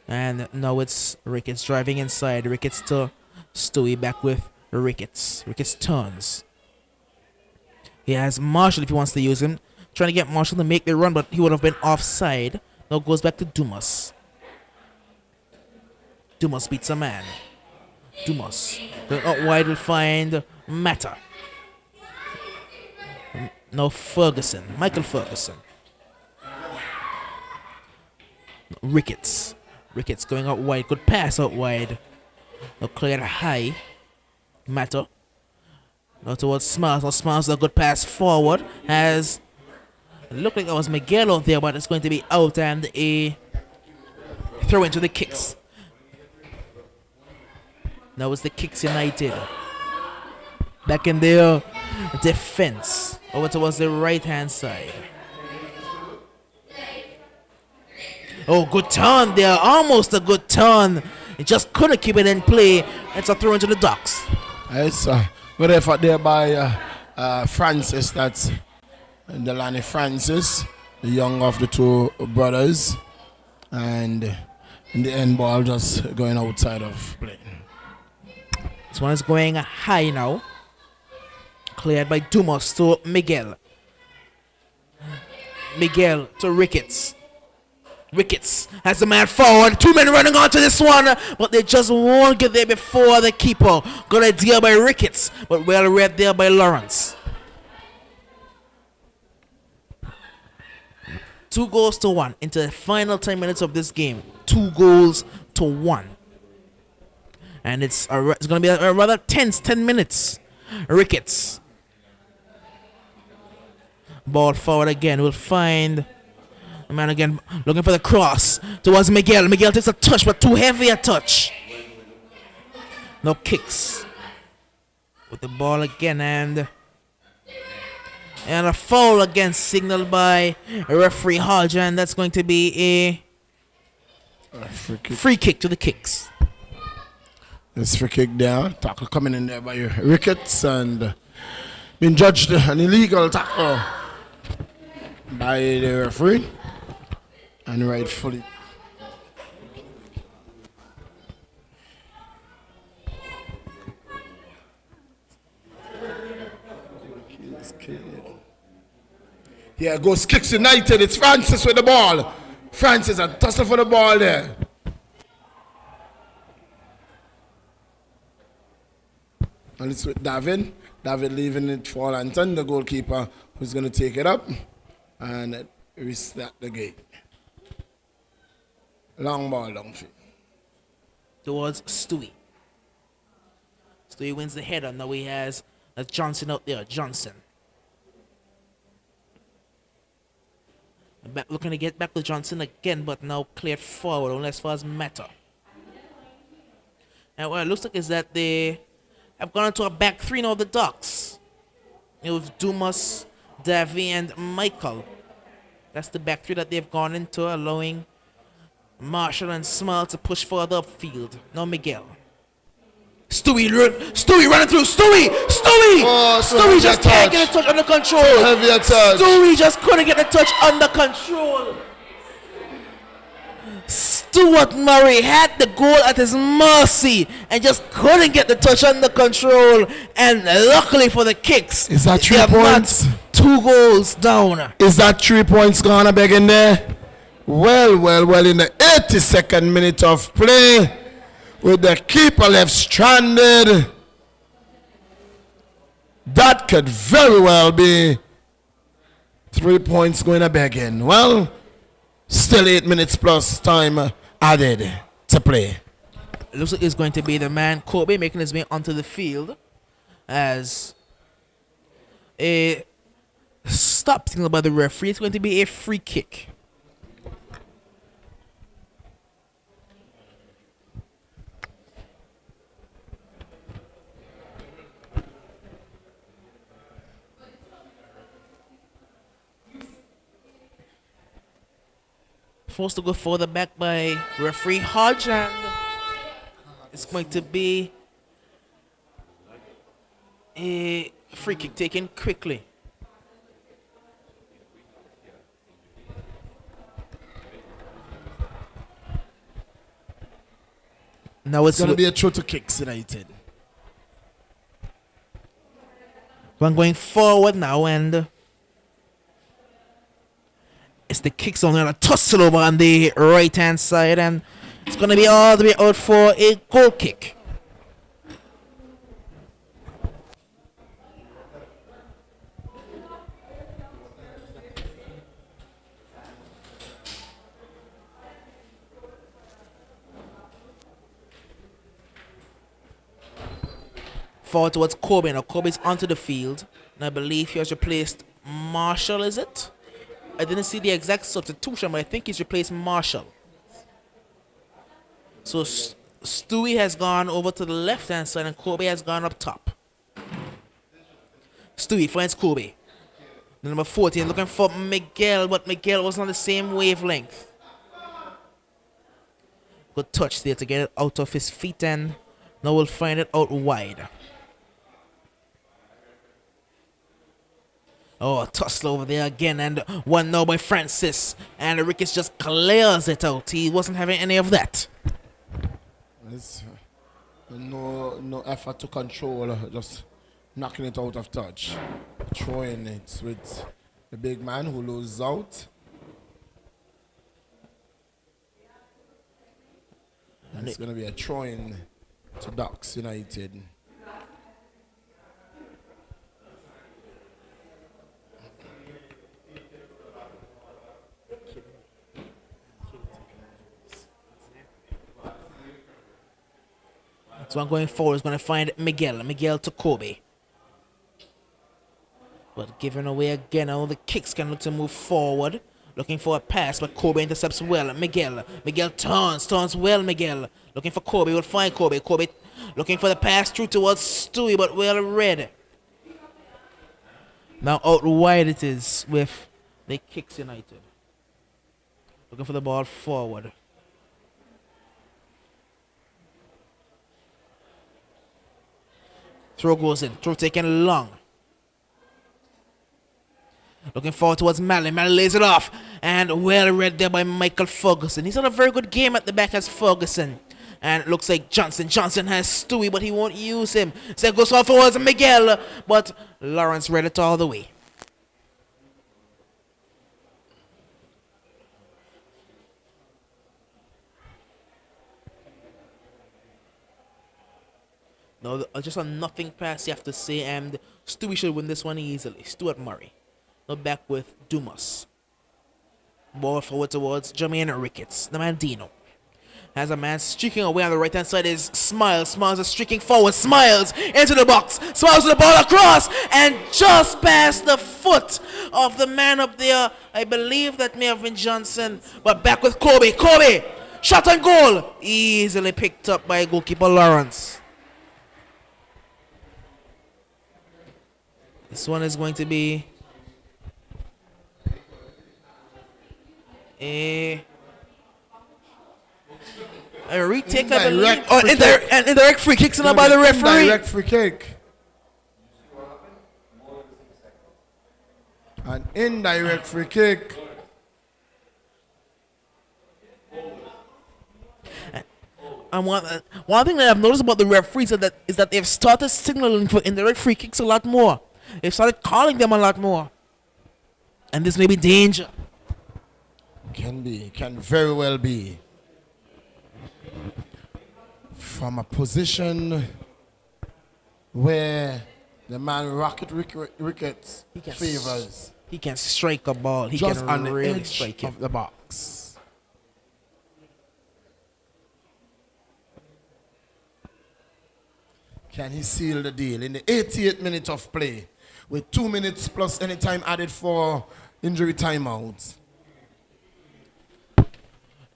And now it's Ricketts driving inside. Ricketts to Stewie. Back with Ricketts. Ricketts turns. He has Marshall if he wants to use him. Trying to get Marshall to make the run, but he would have been offside. Now goes back to Dumas. Dumas beats a man. Dumas. Going out wide will find Mata. Now Ferguson. Michael Ferguson. Ricketts. Ricketts going out wide. Good pass out wide. Now cleared high. Mata. Now towards Smiles. Now Smiles a good pass forward. It looked like that was Miguel out there, but it's going to be out and a throw into the Kicks. Now it's the Kicks United. Back in their defense. Over towards the right hand side. Oh, good turn there. Almost a good turn. He just couldn't keep it in play. It's a throw into the Ducks. It's good effort there by Francis. That's Delaney Francis, the young of the two brothers. And in the end, ball just going outside of play. This one is going high now. Cleared by Dumas to Miguel. Miguel to Ricketts. Ricketts has the man forward. 2 men running onto this one, but they just won't get there before the keeper. Good idea by Ricketts, but well read there by Lawrence. 2 goals to 1 into the final 10 minutes of this game. 2 goals to 1. And it's going to be a rather tense 10 minutes. Ricketts. Ball forward again. We'll find Man again looking for the cross towards Miguel. Miguel takes a touch, but too heavy a touch. No kicks. With the ball again, and a foul again signaled by referee Hodge, and that's going to be a free kick to the Kicks. This free kick there. Tackle coming in there by Ricketts and being judged an illegal tackle by the referee. And rightfully. Here goes Kicks United. It's Francis with the ball. Francis a tussle for the ball there. And it's with David. David leaving it for Anton, the goalkeeper, who's going to take it up and restart the game. Long ball, long field. Towards Stewie. Stewie wins the header. Now he has Johnson out there. Johnson. Back, looking to get back to Johnson again, but now cleared forward, only as far as Meta. And what it looks like is that they have gone into a back three now, the Ducks. With Dumas, Davy, and Michael. That's the back three that they've gone into, allowing Marshall and Small to push further upfield. Now Miguel. Stewie running through. Stewie! Oh, Stewie just can't get a touch under control. Heavy touch. Stewie just couldn't get the touch under control. Stuart Murray had the goal at his mercy and just couldn't get the touch under control. And luckily for the Kicks, is that 3 points? 2 goals down. Is that 3 points gonna beg in there? Well, in the 82nd minute of play, with the keeper left stranded, that could very well be 3 points going to beg in. Well, still 8 minutes plus time added to play. It looks like it's going to be the man Kobe making his way onto the field as a stop signal by the referee. It's going to be a free kick. Forced to go further back by referee Hodge, and it's going to be a free kick taken quickly. Now it's going to be a throw to Kicks United. I'm going forward now, and it's the Kicks on a tussle over on the right hand side, and it's going to be all the way out for a goal kick. Forward towards Kobe. Now Kobe's onto the field, and I believe he has replaced Marshall, is it? I didn't see the exact substitution, but I think he's replaced Marshall. So Stewie has gone over to the left-hand side, and Kobe has gone up top. Stewie finds Kobe. The number 14 looking for Miguel, but Miguel was on the same wavelength. Good touch there to get it out of his feet, and now we'll find it out wide. Oh, tussle over there again, and one now by Francis, and Ricketts just clears it out. He wasn't having any of that. No effort to control, just knocking it out of touch. Throwing it with the big man who loses out. And it's going to be a throw-in to Ducks United. So I'm going forward. Is going to find Miguel to Kobe. But giving away again. Now the Kicks can look to move forward. Looking for a pass, but Kobe intercepts well. Miguel turns well, Miguel. Looking for Kobe, will find Kobe. Kobe looking for the pass through towards Stewie, but well read. Now out wide it is with the Kicks United. Looking for the ball forward. Throw goes in, throw taken long. Looking forward towards Malley. Malley lays it off. And well read there by Michael Ferguson. He's had a very good game at the back as Ferguson. And it looks like Johnson. Johnson has Stewie, but he won't use him. So it goes off towards Miguel. But Lawrence read it all the way. No, just a nothing pass, you have to say. And Stewie should win this one easily. Stuart Murray. Now back with Dumas. Ball forward towards Jermaine Ricketts. The man Dino. Has a man streaking away on the right hand side is Smiles. Smiles is streaking forward. Smiles into the box. Smiles with the ball across. And just past the foot of the man up there. I believe that may have been Johnson. But back with Kobe. Kobe. Shot on goal. Easily picked up by goalkeeper Lawrence. This one is going to be a retake, I believe. Or indirect free kick sent out by the referee. Indirect free kick. An indirect free kick. And one thing that I've noticed about the referees is that they've started signaling for indirect free kicks a lot more. They've started calling them a lot more. And this may be danger. Can very well be. From a position where the man Ricketts favors. He can strike a ball. He just can on really the edge strike of it. the box. Can he seal the deal in the 88th minute of play with 2 minutes plus any time added for injury timeouts?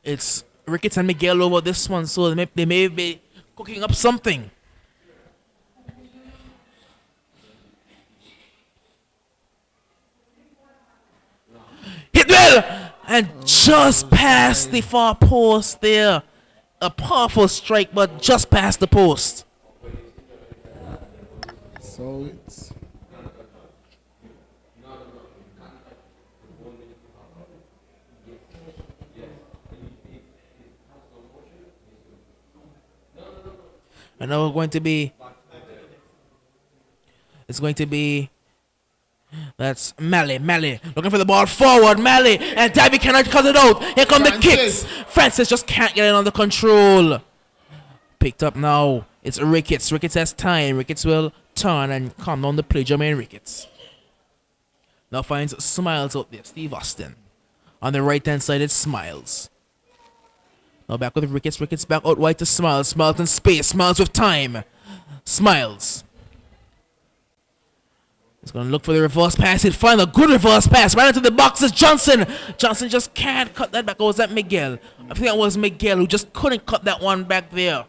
It's Ricketts and Miguel over this one, so they may be cooking up something. Hit well! And just past the far post there. A powerful strike, but just past the post. So it's and now it's going to be that's Malley looking for the ball forward. Malley and Davy cannot cut it out. Here come the kicks. Francis just can't get it under control. Picked up now. It's Ricketts. Ricketts has time. Ricketts will turn and come down the play. Jermaine Ricketts now finds Smiles out there. Steve Austin on the right hand side. It's Smiles. Now back with Ricketts. Ricketts back out wide to Smiles. Smiles in space. Smiles with time. Smiles. He's going to look for the reverse pass. He'll find a good reverse pass. Right into the box is Johnson. Johnson just can't cut that back. Or was that Miguel? I think that was Miguel who just couldn't cut that one back there.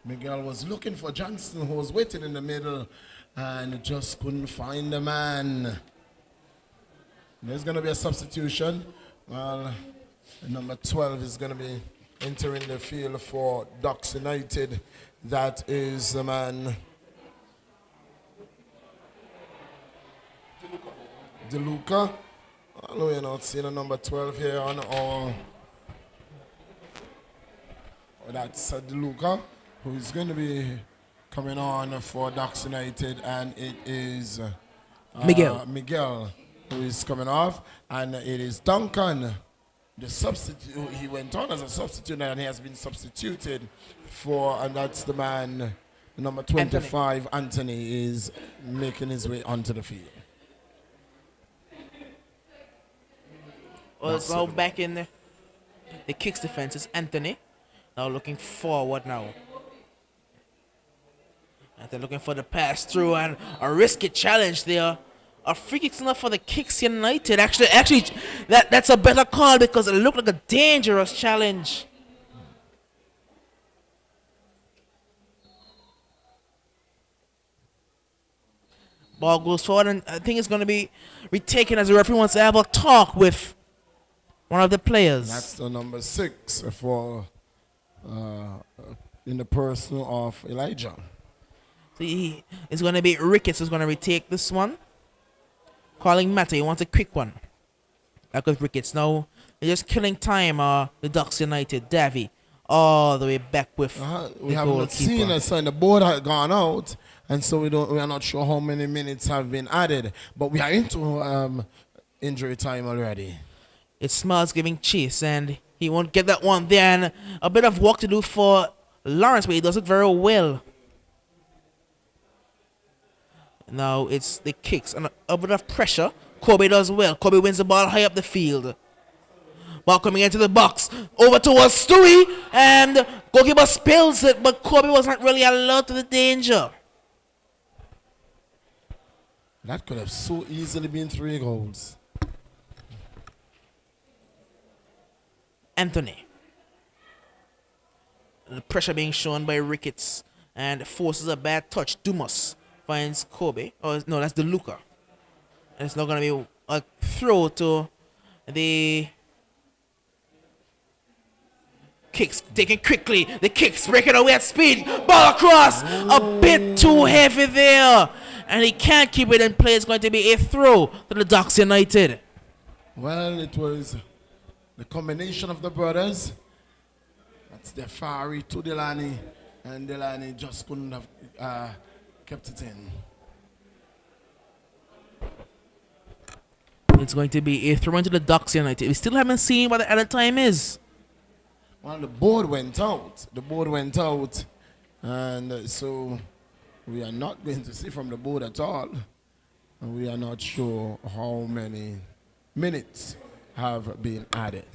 Miguel was looking for Johnson, who was waiting in the middle and just couldn't find the man. There's going to be a substitution. Well, number 12 is going to be entering the field for Ducks United. That is the man DeLuca. Although you're not seeing a number 12 here on our... That's DeLuca, who is going to be coming on for Ducks United, and it is Miguel who is coming off, and it is Duncan, the substitute. He went on as a substitute and he has been substituted for, and that's the man, number 25, Anthony is making his way onto the field. Well, so back in the kicks defense is Anthony. Now looking forward now. And they're looking for the pass through and a risky challenge there A free kick's enough for the Kicks United. Actually, that's a better call because it looked like a dangerous challenge. Ball goes forward, and I think it's going to be retaken as the referee wants to have a talk with one of the players. That's the number 6 for in the person of Elijah. So it's going to be Ricketts who's going to retake this one. Calling Mata, he wants a quick one. Back with Ricketts. Now they're just killing time. The Ducks United, Davy, all the way back with We have not seen it, so the board had gone out, and so we are not sure how many minutes have been added. But we are into injury time already. It's Smiles giving chase, and he won't get that one there. And a bit of work to do for Lawrence, but he does it very well. Now it's the Kicks and a bit of pressure. Kobe does well. Kobe wins the ball high up the field. Ball coming into the box. Over towards Stewie, and goalkeeper spills it, but Kobe was not really allowed to the danger. That could have so easily been 3 goals. Anthony. The pressure being shown by Ricketts and forces a bad touch. Dumas finds Kobe. Oh, no, that's DeLuca. And it's not going to be a throw to the Kicks. Taken quickly. The Kicks breaking away at speed. Ball across. A bit too heavy there. And he can't keep it in play. It's going to be a throw to the Ducks United. Well, it was the combination of the brothers. That's Defari to Delany, and Delany just couldn't have kept it in. It's going to be a throw into the Ducks United. We still haven't seen what the other time is. Well, the board went out. The board went out, and so we are not going to see from the board at all. And we are not sure how many minutes have been added.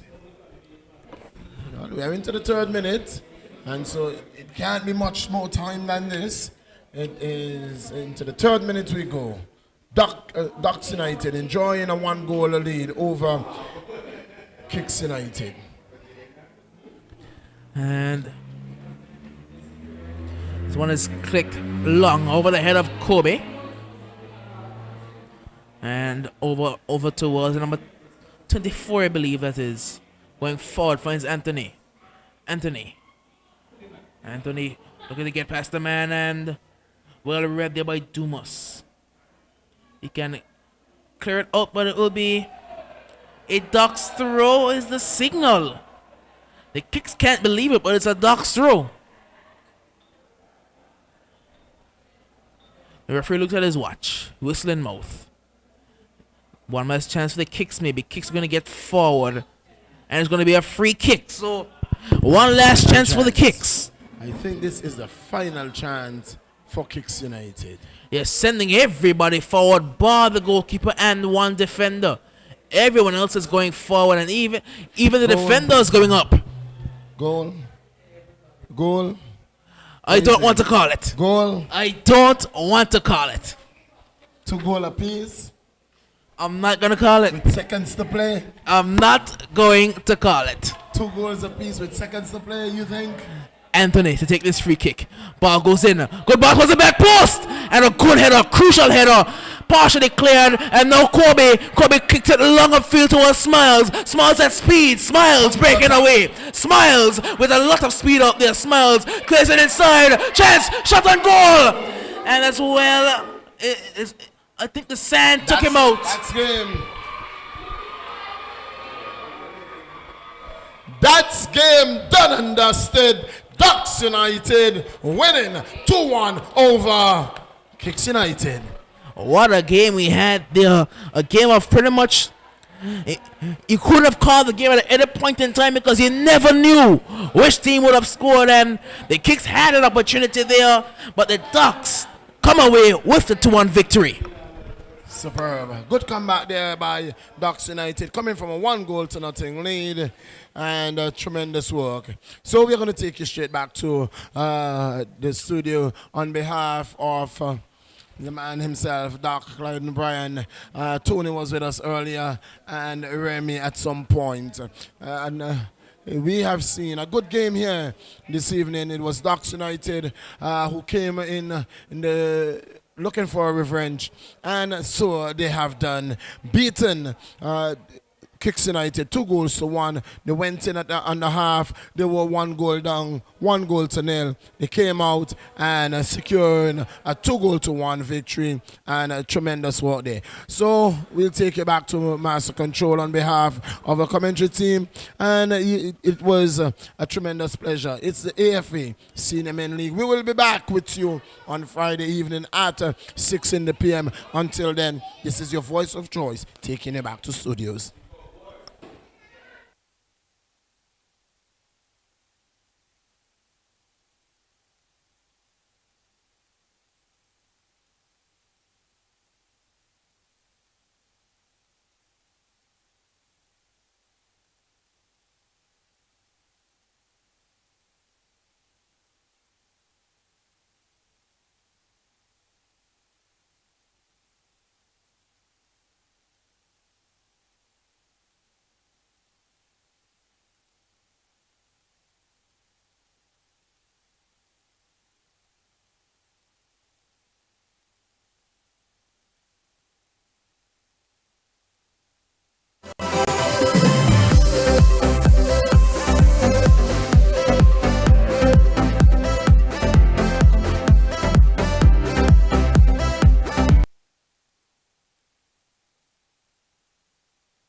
Well, we are into the 3rd minute, and so it can't be much more time than this. It is into the 3rd minute we go. Ducks United enjoying a 1-goal lead over Kicks United. And this one is clicked long over the head of Kobe. And over towards number 24, I believe that is. Going forward, finds Anthony. Anthony looking to get past the man, and well read there by Dumas. He can clear it up, but it will be a Ducks throw is the signal. The Kicks can't believe it, but it's a Ducks throw. The referee looks at his watch, whistling mouth. One last chance for the Kicks, maybe. Kicks are going to get forward, and it's going to be a free kick. So, one last chance for the Kicks. I think this is the final chance for Kicks United. Yes, sending everybody forward, bar the goalkeeper and one defender. Everyone else is going forward, and even the defender is going up. Goal. I don't want to call it. Goal. I don't want to call it. 2 goals apiece. I'm not going to call it. With seconds to play. I'm not going to call it. 2 goals apiece with seconds to play, you think? Anthony to take this free kick. Ball goes in. Good ball goes in back post. And a good header, crucial header. Partially cleared. And now Kobe kicks it long upfield towards Smiles. Smiles at speed. Smiles breaking away. Smiles with a lot of speed up there. Smiles clears it inside. Chance, shot on goal. And as well, I think the sand took him out. That's game. That's game done and dusted. Ducks United winning 2-1 over Kicks United. What a game we had there. A game of pretty much... You couldn't have called the game at any point in time because you never knew which team would have scored, and the Kicks had an opportunity there, but the Ducks come away with the 2-1 victory. Superb. Good comeback there by Ducks United, coming from a 1-goal-to-0 lead, and tremendous work. So we're going to take you straight back to the studio on behalf of the man himself, Doc Clyde and Brian. Tony was with us earlier, and Remy at some point. We have seen a good game here this evening. It was Ducks United who came in the looking for a revenge, and so they have done. Beaten Kicks United 2-1. They went in at on the half. They were 1 goal down, 1-0. They came out and secured a 2-1 victory, and a tremendous work there. So we'll take you back to Master Control on behalf of the commentary team, and it was a tremendous pleasure. It's the AFA Senior Men League. We will be back with you on Friday evening at 6 p.m. Until then, this is your voice of choice taking you back to studios.